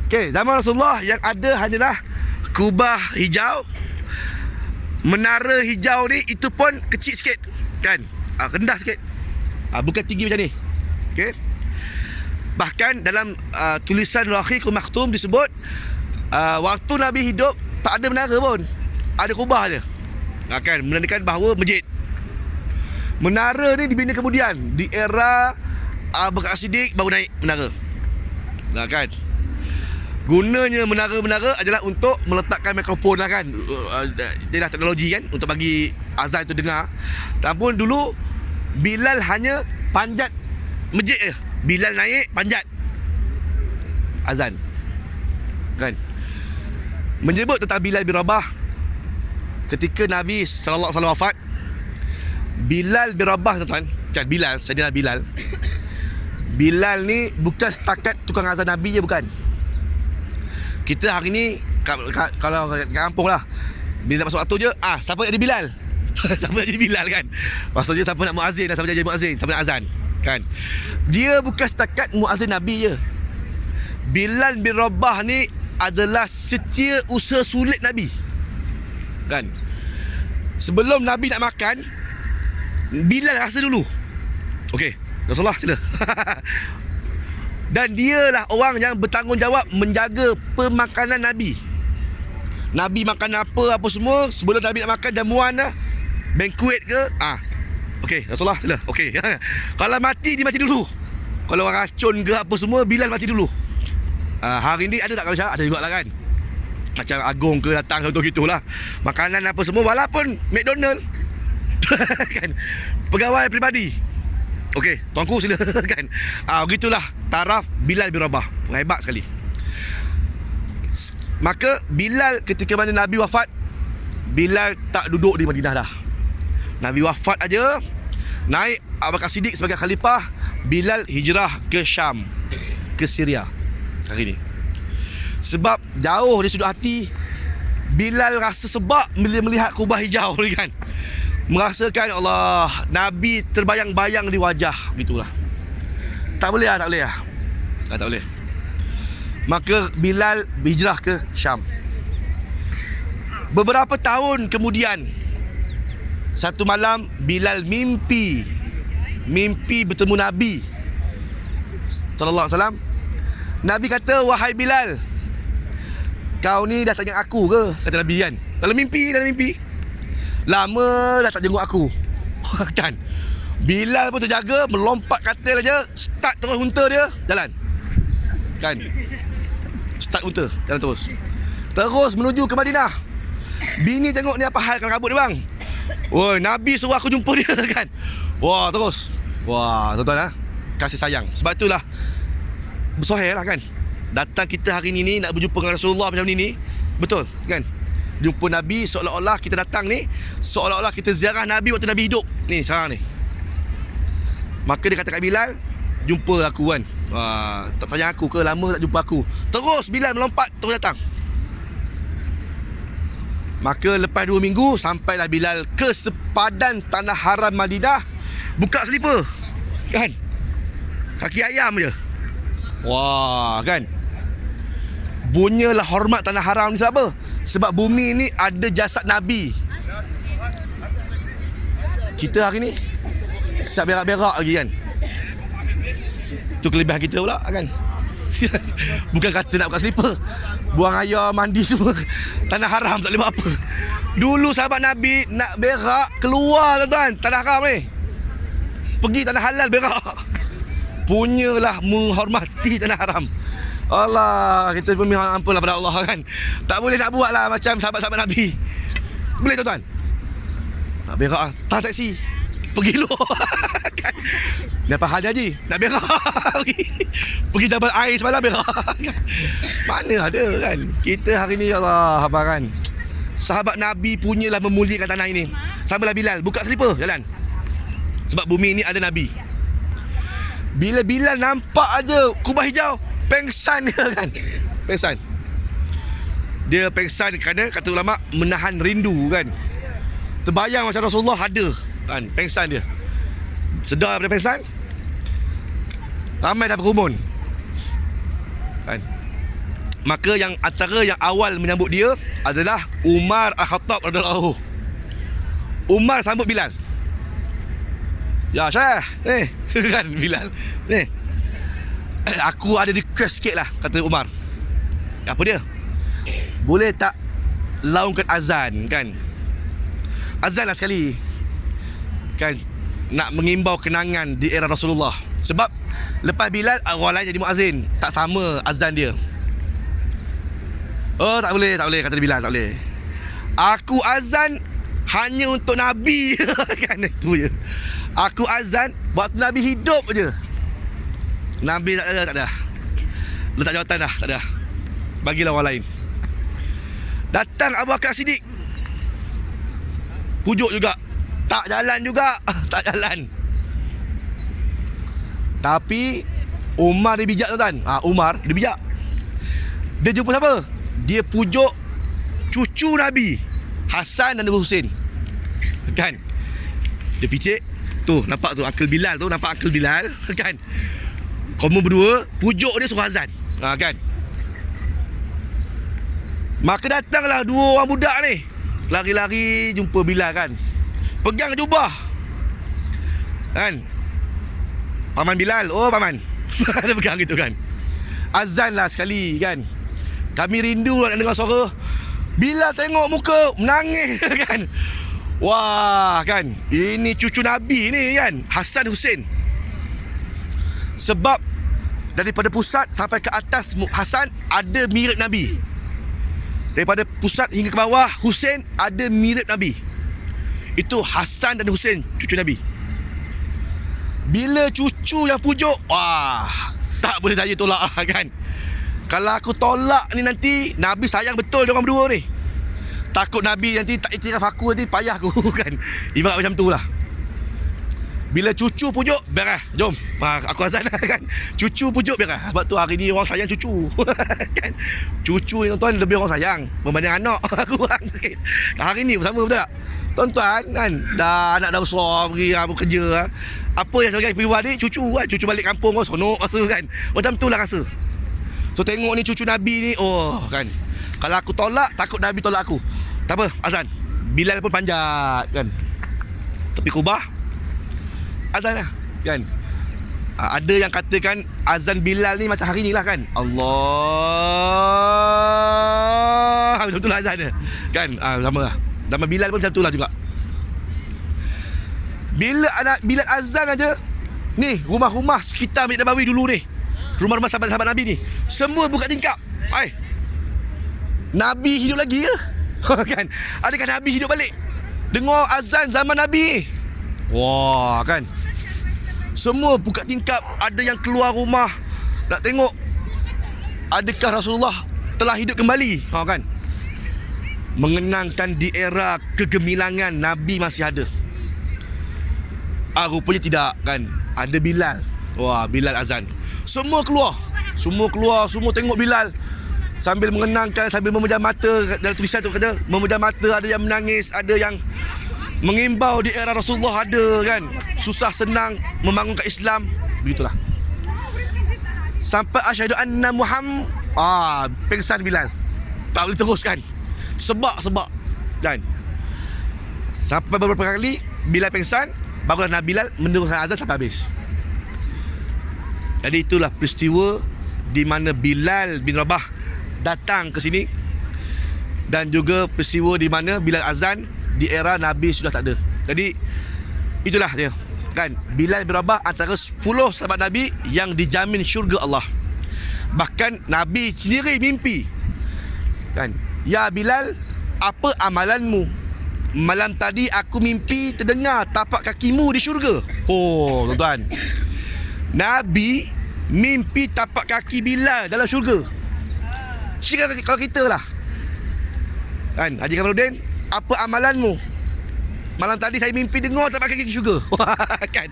Okey, zaman Rasulullah yang ada hanyalah kubah hijau. Menara hijau ni itu pun kecil sikit kan. Rendah sikit. Bukan tinggi macam ni. Okay. Bahkan dalam tulisan Rahiqul Maktum disebut waktu Nabi hidup tak ada menara pun, ada kubah je kan, menandakan bahawa masjid. Menara ni dibina kemudian di era Abu Bakar Siddiq baru naik menara kan. Gunanya menara-menara adalah untuk meletakkan mikrofon lah kan. Inilah teknologi kan, untuk bagi azan itu dengar. Namun dulu Bilal hanya panjat masjid je. Bilal naik panjat azan kan. Menyebut tentang Bilal bin Rabah ketika Nabi sallallahu alaihi wasallam wafat, Bilal bin Rabah, tuan-tuan, kan Bilal, Sayyidina Bilal. Bilal ni bukan setakat tukang azan Nabi je, bukan. Kita hari ni kalau kat kampung lah, bila nak masuk waktu je, siapa nak jadi Bilal? Siapa nak jadi Bilal kan? Maksudnya siapa nak muazzin, siapa nak jadi muazzin, siapa nak azan kan? Dia bukan setakat muazzin Nabi je. Bilal bin Rabah ni adalah setia usaha sulit Nabi, kan? Sebelum Nabi nak makan, Bilal rasa dulu. Okey, Rasulullah sila. Dan dialah orang yang bertanggungjawab menjaga pemakanan Nabi. Nabi makan apa semua, sebelum Nabi nak makan jamuan lah, banquet ke, okey, Rasulullah sila. Okey. Kalau mati, dia mati dulu. Kalau orang racun ke apa semua, Bilal mati dulu. Hari ni ada tak kalau ada juga lah kan. Macam Agong ke datang contoh gitulah. Makanan apa semua, walaupun McDonald kan, pegawai peribadi. Okey, tuanku sila kan. Begitulah taraf Bilal bin Rabah. Hebat sekali. Maka Bilal ketika mana Nabi wafat, Bilal tak duduk di Madinah dah. Nabi wafat aja, naik Abu Bakar Siddiq sebagai khalifah, Bilal hijrah ke Syam, ke Syria hari ni. Sebab jauh dari sudut hati, Bilal rasa sebab bila melihat kubah hijau ni kan, merasakan Allah, Nabi terbayang-bayang di wajah, gitulah. Tak boleh lah. Tak boleh. Maka Bilal hijrah ke Syam. Beberapa tahun kemudian, satu malam Bilal mimpi bertemu Nabi sallallahu alaihi wasallam. Nabi kata, "Wahai Bilal, kau ni dah tak ingat aku ke?" Kata Nabi kan. Dalam mimpi. Lama dah tak jenguk aku. Kan. Bilal pun terjaga, melompat katil aja, start terus unta dia, jalan. Kan. Start unta, jalan terus. Terus menuju ke Madinah. Bini tengok ni apa hal kalau kabut dia bang. Woi, Nabi suruh aku jumpa dia kan. Wah, terus. Wah, tuan-tuan kasih sayang. Sebab itulah bersohir lah kan. Datang kita hari ni nak berjumpa dengan Rasulullah macam ni, betul kan? Jumpa Nabi seolah-olah kita datang ni, seolah-olah kita ziarah Nabi waktu Nabi hidup. Ni sekarang ni. Maka dia kata kat Bilal, jumpa aku kan. Wah, tak sayang aku ke, lama tak jumpa aku. Terus Bilal melompat, terus datang. Maka lepas 2 minggu, sampailah Bilal ke sepadan tanah haram Madinah. Buka selipar kan, kaki ayam je. Wah kan, punyalah hormat tanah haram ni. Sebab apa? Sebab bumi ni ada jasad Nabi. Kita hari ni siap berak-berak lagi kan. Itu kelebihan kita pula kan. Bukan kata nak buka selipar, buang air, mandi semua tanah haram, tak boleh buat apa. Dulu sahabat Nabi nak berak, keluar tuan-tuan tanah haram ni, pergi tanah halal berak. Punyalah menghormati tanah haram. Allah, kita pun minta ampunlah pada Allah kan. Tak boleh nak buat lah macam sahabat-sahabat Nabi. Boleh tuan-tuan? Nak berak lah, tahan taksi, pergi luar kan. Dapat hal Haji, nak berak pergi Jabal Air semalam berak kan. Mana ada kan. Kita hari ni Allah abang kan, sahabat Nabi punyalah memuliakan tanah ini. Samalah Bilal, buka selipar jalan. Sebab bumi ni ada Nabi. Bila Bilal nampak aja kubah hijau, pengsan dia kan. Pengsan. Dia pengsan kerana kata ulama menahan rindu kan. Terbayang macam Rasulullah ada kan, pengsan dia. Sedar daripada pengsan, ramai dah berkerumun kan. Maka yang antara yang awal menyambut dia adalah Umar Al-Khattab radhiyallahu anhu. Umar sambut Bilal. Ya Syekh, kan Bilal. Aku ada request sikit lah, kata Umar. Apa dia? Boleh tak laungkan azan kan? Azan lah sekali kan, nak mengimbau kenangan di era Rasulullah. Sebab lepas Bilal, orang lain jadi muazzin, tak sama azan dia. Oh tak boleh kata Bilal, tak boleh. Aku azan hanya untuk Nabi kan, itu je. Aku azan waktu Nabi hidup je. Nabi tak ada. Letak jawatan dah, tak ada. Bagilah orang lain. Datang Abu Bakar Siddiq. pujuk juga. Tak jalan juga. Tak jalan. Tapi Umar dia bijak tuan. Umar dia bijak. Dia jumpa siapa? Dia pujuk cucu Nabi, Hasan dan Husain. Kan? Dia picit. Tu nampak tu Uncle Bilal tu, nampak Uncle Bilal kan? Kamu berdua pujuk dia suruh azan. Kan? Maka datanglah dua orang budak ni. Lari-lari jumpa Bilal kan. Pegang jubah. Kan? Paman Bilal, oh paman. Dia pegang gitu kan. Azan lah sekali kan. Kami rindu nak dengar suara. Bilal tengok muka menangis kan. Wah kan, ini cucu Nabi ni kan, Hasan Husain. Sebab daripada pusat sampai ke atas Hasan ada mirip Nabi. Daripada pusat hingga ke bawah Husain ada mirip Nabi. Itu Hasan dan Husain, cucu Nabi. Bila cucu yang pujuk, wah, tak boleh saya tolak lah kan. Kalau aku tolak ni nanti Nabi sayang betul diorang berdua ni. Takut Nabi nanti tak iktiraf aku, nanti payah aku kan. Ibarat macam tu lah. Bila cucu pujuk, beres, jom aku azan lah kan. Cucu pujuk beres. Sebab tu hari ni orang sayang cucu kan. Cucu ni tuan-tuan lebih orang sayang berbanding anak. Kurang sikit. Hari ni bersama betul tak? Tuan-tuan kan, anak dah besar, pergi kerja. Apa yang sebagai pribadi, cucu kan. Cucu balik kampung, sonok rasa kan. Macam tu lah rasa. So tengok ni cucu Nabi ni, oh kan. Kalau aku tolak, takut Nabi tolak aku. Tak apa, azan. Bilal pun panjat kan. Tepi Kubah, azan lah kan. Ada yang katakan azan Bilal ni macam hari ni lah kan. Allah, macam tu lah azan dia kan. Sama lah. Nama Bilal pun macam tu lah juga. Bila anak Bilal azan aja, ni rumah-rumah sekitar Masjid Nabawi dulu ni, rumah-rumah sahabat-sahabat Nabi ni, semua buka tingkap. Nabi hidup lagi ke? Kan? Adakah Nabi hidup balik? Dengar azan zaman Nabi. Wah kan. Semua buka tingkap. Ada yang keluar rumah nak tengok adakah Rasulullah telah hidup kembali. Kan? Mengenangkan di era kegemilangan Nabi masih ada. Rupanya tidak kan. Ada Bilal. Wah, Bilal azan. Semua keluar, semua tengok Bilal. Sambil mengenangkan, sambil memejam mata. Dalam tulisan tu kata memejam mata, ada yang menangis, ada yang mengimbau di era Rasulullah, ada kan. Susah senang membangunkan Islam. Begitulah. Sampai asyhadu anna Muhammad, pengsan Bilal. Tak boleh teruskan. Sebab kan. Sampai beberapa kali Bilal pengsan, barulah Nabi Bilal meneruskan azan sampai habis. Jadi itulah peristiwa di mana Bilal bin Rabah datang ke sini, dan juga peristiwa di mana Bilal azan di era Nabi sudah tak ada. Jadi itulah dia kan. Bilal bin Rabah antara 10 sahabat Nabi yang dijamin syurga Allah. Bahkan Nabi sendiri mimpi kan, ya Bilal, apa amalanmu? Malam tadi aku mimpi terdengar tapak kakimu di syurga. Oh tuan-tuan, Nabi mimpi tapak kaki Bilal dalam syurga. Kalau kita lah kan, Haji Kamarudin, apa amalanmu? Malam tadi saya mimpi dengar tapak kaki di syurga. Kan,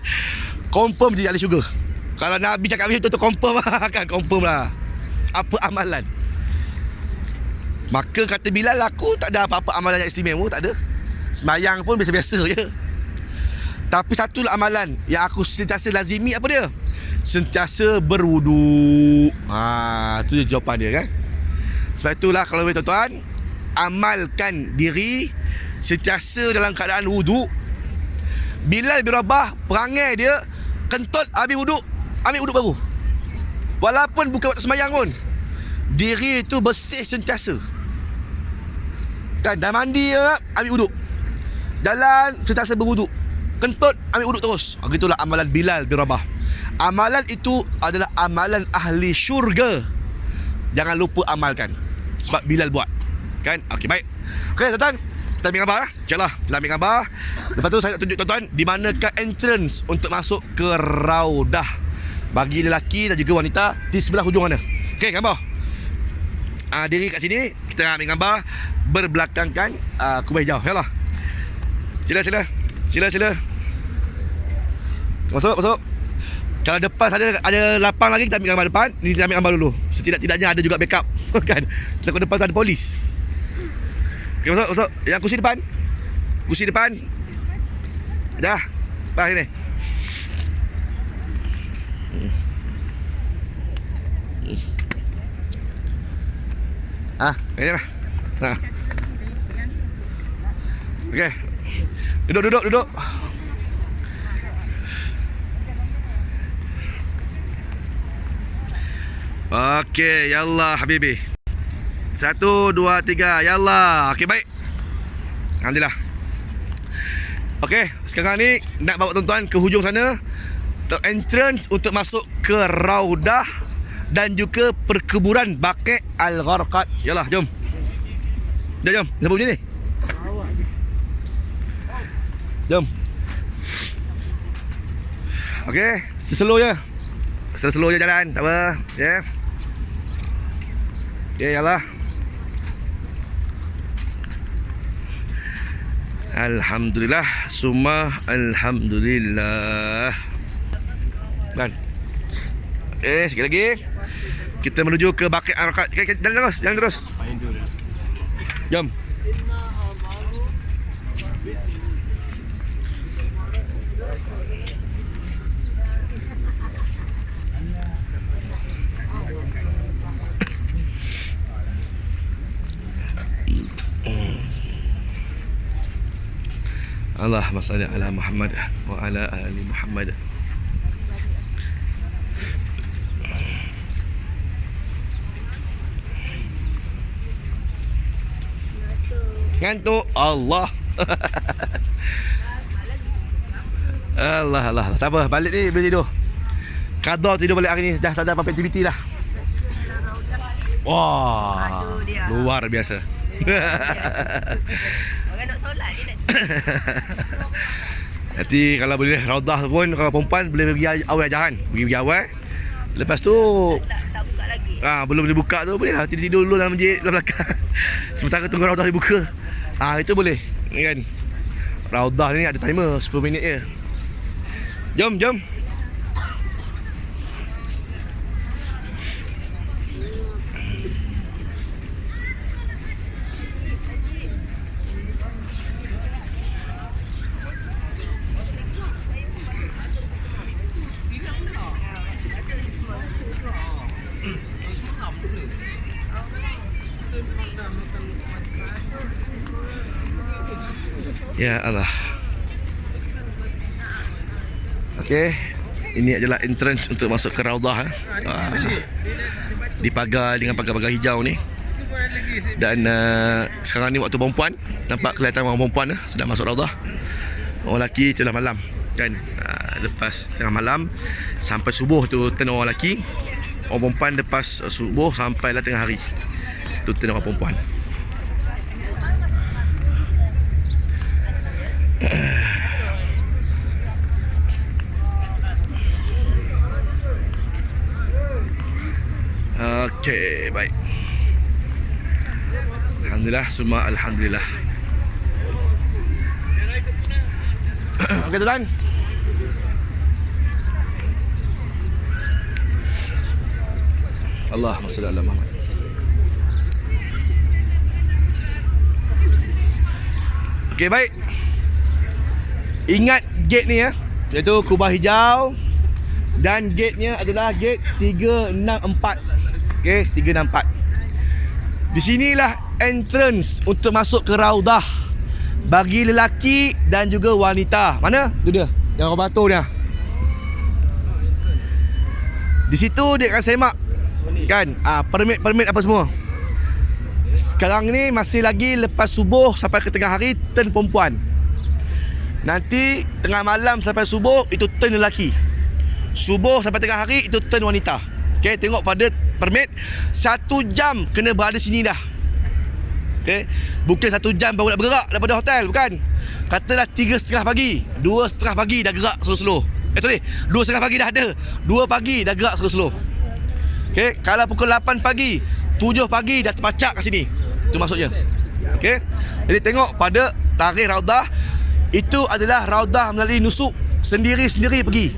confirm je ahli syurga. Kalau Nabi cakap macam tu confirm lah kan, confirm lah. Apa amalan? Maka kata Bilal, aku tak ada apa-apa amalan yang istimewa, tak ada. Sembayang pun biasa-biasa je. Tapi satu lah amalan yang aku sentiasa lazimi, apa dia? Sentiasa berwudu. Itu je jawapan dia kan. Sebab itulah kalau boleh tuan-tuan, amalkan diri sentiasa dalam keadaan wudu. Bilal bin Rabah, perangai dia kentut habis wudu, ambil wudu baru. Walaupun bukan waktu sembahyang pun, diri itu bersih sentiasa. Kan, dah mandi ambil wudu, jalan sentiasa berwudu, kentut ambil wudu terus. Begitulah amalan Bilal bin Rabah. Amalan itu adalah amalan ahli syurga. Jangan lupa amalkan, sebab Bilal buat kan. Okey, baik. Okey tuan-tuan, kita ambil gambar. InsyaAllah kita ambil gambar. Lepas tu saya nak tunjuk tuan-tuan di manakah entrance untuk masuk ke Raudah bagi lelaki dan juga wanita, di sebelah hujung mana. Okey, gambar. Diri kat sini, kita ambil gambar berbelakangkan kubah hijau. InsyaAllah. Sila. Masuk. Kalau depan ada lapang lagi, kita ambil gambar depan. Ni kita ambil gambar dulu. Setidak-tidaknya ada juga backup. Kan? Takut depan tu ada polis. Okey, masuk. Yang kursi depan. Dah. Pas sini. Ini lah. Okey. Duduk. Okey, yallah habibi. 1 2 3, yallah. Okey, baik. Alhamdulillah. Okey, sekarang ni nak bawa tuan-tuan ke hujung sana, entrance untuk masuk ke Raudah dan juga perkuburan Baqi' Al-Gharqad. Yalah, jom. Jom. Siapa bunyi ni? Jom. Okey, slow je. Slow je jalan, tak apa. Ya. Okey, yalah. Alhamdulillah, summa alhamdulillah. Kan? Sekali lagi. Kita menuju ke Baqi' Al-Gharqad. Jalan terus. Jom. Allahumma salli ala Muhammad wa ala ali Muhammad. Ngantuk Allah. Allah. Tak apa, balik ni boleh tidur. Qada tidur balik hari ni. Dah tak ada apa-apa aktiviti dah. Wah, luar biasa. Orang nak solat dia nak. Nanti kalau boleh Raudah pun, kalau perempuan boleh pergi awal jalan. Pergi awal. Lepas tu Tak buka lagi. belum boleh buka tu, boleh lah tidur dulu dalam masjid dalam belakang. Sementara tunggu Raudah dibuka. Itu boleh. Kan? Raudah ni ada timer 10 minit je. Jom. Ya Allah. Okey, ini adalah entrance untuk masuk ke Raudah. Dipagar dengan pagar-pagar hijau ni. Dan sekarang ni waktu perempuan. Nampak kelihatan orang perempuan sedang masuk Raudah. Orang lelaki tengah malam. Kan? Lepas tengah malam sampai subuh tu turn orang lelaki. Orang perempuan lepas subuh sampailah tengah hari. Tu turn orang perempuan. Okey, baik. Alhamdulillah, semua alhamdulillah. Okey, tuan. Allahumma salli ala Muhammad. Okey, baik. Ingat gate ni ya, iaitu kubah hijau dan gate-nya adalah gate 364. Okey, 364. Di sinilah entrance untuk masuk ke Raudah bagi lelaki dan juga wanita. Mana? Tu dia, yang orang batu dia. Di situ dia akan semak kan, permit apa semua. Sekarang ni masih lagi lepas subuh sampai ke tengah hari turn perempuan. Nanti tengah malam sampai subuh itu turn lelaki. Subuh sampai tengah hari itu turn wanita. Okey, tengok pada permit 1 jam kena berada sini dah. Okey, bukan 1 jam baru nak bergerak daripada hotel, bukan. Katalah 3:30 pagi, 2:30 pagi dah gerak slow-slow. 2:30 pagi dah ada, 2 pagi dah gerak slow-slow. Okey, kalau pukul 8 pagi, 7 pagi dah terpacak kat sini. Itu maksudnya. Okey. Jadi tengok pada tarikh Raudah Itu adalah raudah melalui nusuk sendiri-sendiri pergi.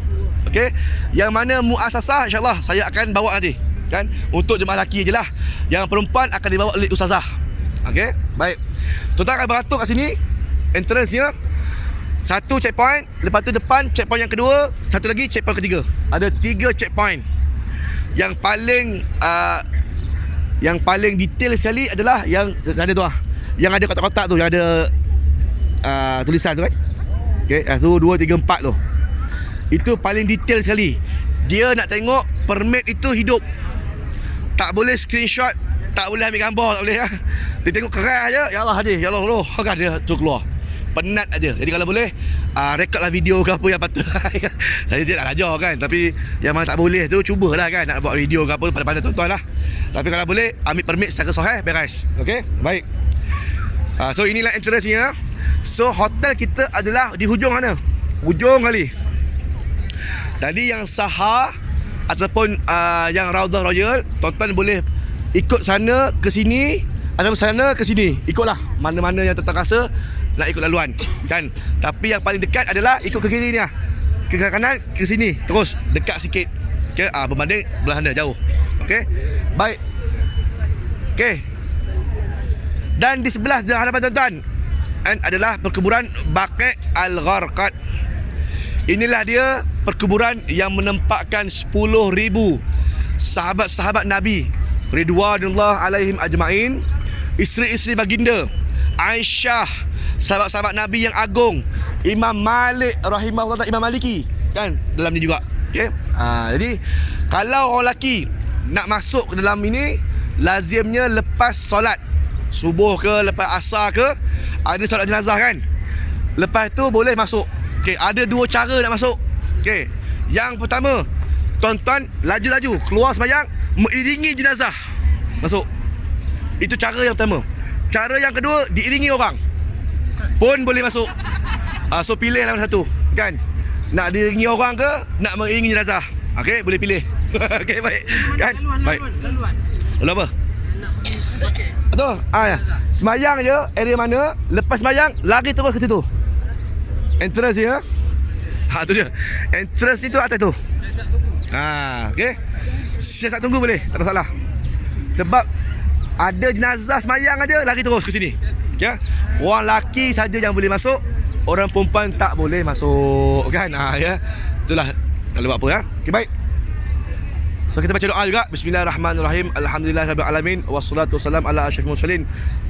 Okey, yang mana muasasah insya-Allah saya akan bawa nanti. Kan? Untuk jemaah lelaki je lah. Yang perempuan akan dibawa oleh ustazah. Okey, baik. Tuan-tuan akan beratur kat sini. Entrance-nya satu checkpoint, lepas tu depan checkpoint yang kedua, satu lagi checkpoint ketiga. Ada 3 checkpoint. Yang paling detail sekali adalah yang ada tu lah. Yang ada kotak-kotak tu, yang ada tulisan tu kan. Okey, tu 2 3 4 tu. Itu paling detail sekali. Dia nak tengok permit itu hidup. Tak boleh screenshot, tak boleh ambil gambar, tak boleh. Dia tengok keras aja, ya Allah aja, ya Allah, kan dia tu keluar. Penat aja. Jadi kalau boleh rekodlah video ke apa yang patut. Saya tidak nak ajar kan, tapi yang mana tak boleh tu cubalah kan nak buat video ke apa, pandai-pandai tuan-tuan lah. Tapi kalau boleh ambil permit secara sahih, beres. Okey, baik. So inilah entrance-nya. So hotel kita adalah di hujung mana? Hujung kali. Tadi yang Saha ataupun yang Raudhah Royal, tuan-tuan boleh ikut sana ke sini ataupun sana ke sini. Ikutlah mana-mana yang tuan-tuan rasa nak ikut laluan kan. Tapi yang paling dekat adalah ikut ke kiri ni lah. Ke kanan, ke sini, terus dekat sikit. Okey, berbanding belah sana jauh. Okey. Baik. Okey. Dan di sebelah hadapan tuan-tuan adalah perkuburan Baqi' Al-Gharqad. Inilah dia perkuburan yang menempatkan 10,000 sahabat-sahabat Nabi ridwanullah alaihim ajmain, isteri-isteri baginda, Aisyah, sahabat-sahabat Nabi yang agung, Imam Malik rahimahullah, Imam Maliki kan dalam ni juga. Okey. Jadi kalau orang lelaki nak masuk ke dalam ini, lazimnya lepas solat subuh ke lepas asar ke, ada solat jenazah kan. Lepas tu boleh masuk. Okey, ada 2 cara nak masuk. Okey. Yang pertama, tuan-tuan laju-laju keluar sembahyang mengiringi jenazah masuk. Itu cara yang pertama. Cara yang kedua, diiringi orang pun boleh masuk. So pilihlah mana satu kan. Nak diiringi orang ke nak mengiringi jenazah. Okey, boleh pilih. Okey, baik. Kan? Baik. Lalu apa? Betul? Ya. Sembayang je area mana, lepas sembayang lari terus ke situ. Entrance dia. Tu dia. Entrance itu atas tu. Okey. Siap tunggu boleh, tak ada masalah. Sebab ada jenazah sembayang aja lari terus ke sini. Ya. Orang lelaki saja yang boleh masuk, orang perempuan tak boleh masuk kan. Ya. Itulah tak boleh buat apa ya. Okey, baik. So kita baca doa juga. Bismillahirrahmanirrahim. Alhamdulillahirabbil alamin wassalatu wassalam ala asyrafil mursalin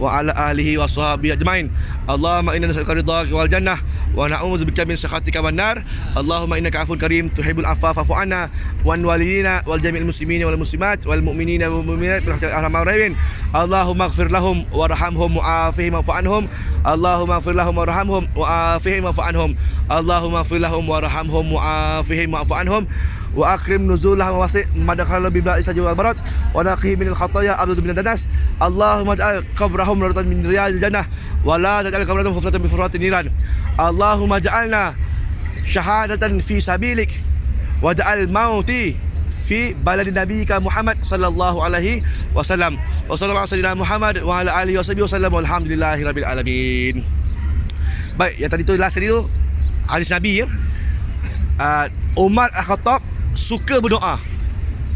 wa ala alihi washabihi ajmain. Allahumma inna nas'aluka ridhaka wal jannah wa na'udzubika min sakhatika wan nar. Allahumma innaka afuwun karim tuhibbul afwa fa'fu anna wa an walidina wal jami'il muslimina wal muslimat wal mu'minina wal mu'minat bi rahmatika arhamar rahimin. Allahumma ighfir lahum warhamhum wa'afihim wa'fu anhum. Allahumma ighfir lahum warhamhum wa'afihim wa'fu anhum. Allahumma ighfir lahum warhamhum wa'afihim wa'fu anhum. Wa akrim nuzulahum wa wasi' madakhala bi ba'i sajwa wal barat wa naqih min al khataya abdu min danas. Allahumma ij'al qabrahum rawdatan min riyadil jannah wa la taj'al qabrahum hufratan bi furatin niran. Allahumma ij'alna syahadatan fi sabilik wa ja'al mauti fi baladi nabiyika Muhammad sallallahu alaihi wasallam. Wa sallallahu alaihi Muhammad wa ala alihi wasallam walhamdulillahirabbil alamin. Baik, yang tadi tu last tadi tu hadis Nabi ya. Umar Al-Khattab suka berdoa.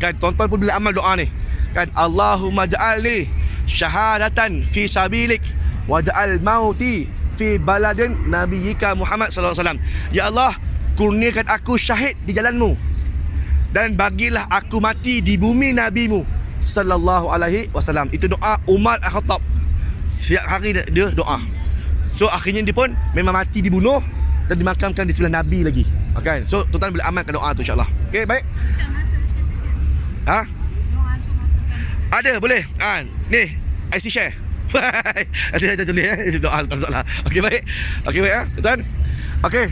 Kan tuan-tuan pun boleh amal doa ni. Kan Allahumma ja'alni syahadatan fi sabilik wa ja'al mauti fi baladin nabiyyika Muhammad sallallahu alaihi wasallam. Ya Allah, kurniakan aku syahid di jalanmu dan bagilah aku mati di bumi nabimu sallallahu alaihi wasallam. Itu doa Umar Al-Khattab. Setiap hari dia doa. So akhirnya dia pun memang mati dibunuh dan dimakamkan di sebelah Nabi lagi. Okay. So tuan-tuan boleh amalkan doa tu insya-Allah. Okey, baik. Ada boleh. Ni IC share. Ada tulis doa tak salah. Okey, baik. Okey, baik tuan. Okey.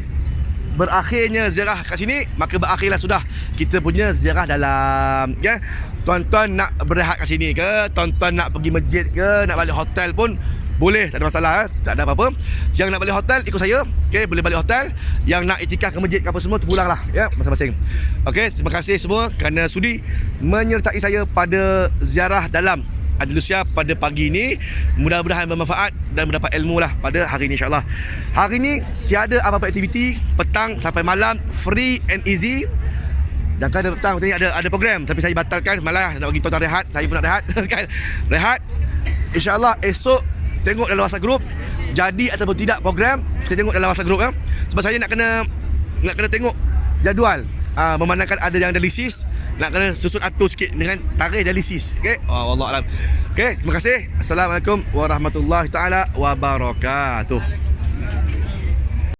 Berakhirnya ziarah kat sini, maka berakhirlah sudah kita punya ziarah dalam ya. Tuan-tuan nak berehat kat sini ke, tuan-tuan nak pergi masjid ke, nak balik hotel pun boleh, tak ada masalah, tak ada apa-apa. Yang nak balik hotel ikut saya, okey, boleh balik hotel. Yang nak iktikaf ke masjid ke apa semua terpulanglah ya, masing-masing. Okey, terima kasih semua kerana sudi menyertai saya pada ziarah dalam Andalusia pada pagi ni. Mudah-mudahan bermanfaat dan mendapat ilmu lah pada hari ni insyaAllah. Hari ni tiada apa-apa aktiviti. Petang sampai malam free and easy. Jangan ada petang tadi ada program tapi saya batalkan, malah nak bagi tuan-tuan rehat. Saya pun nak rehat kan. Rehat. InsyaAllah esok tengok dalam WhatsApp group jadi ataupun tidak program, kita tengok dalam WhatsApp group ya. Sebab saya nak kena tengok jadual. Memandangkan ada yang dialisis, nak kena susun atur sikit dengan tarikh dialisis. Okey. Wallahu alam. Okey, terima kasih. Assalamualaikum warahmatullahi taala wabarakatuh.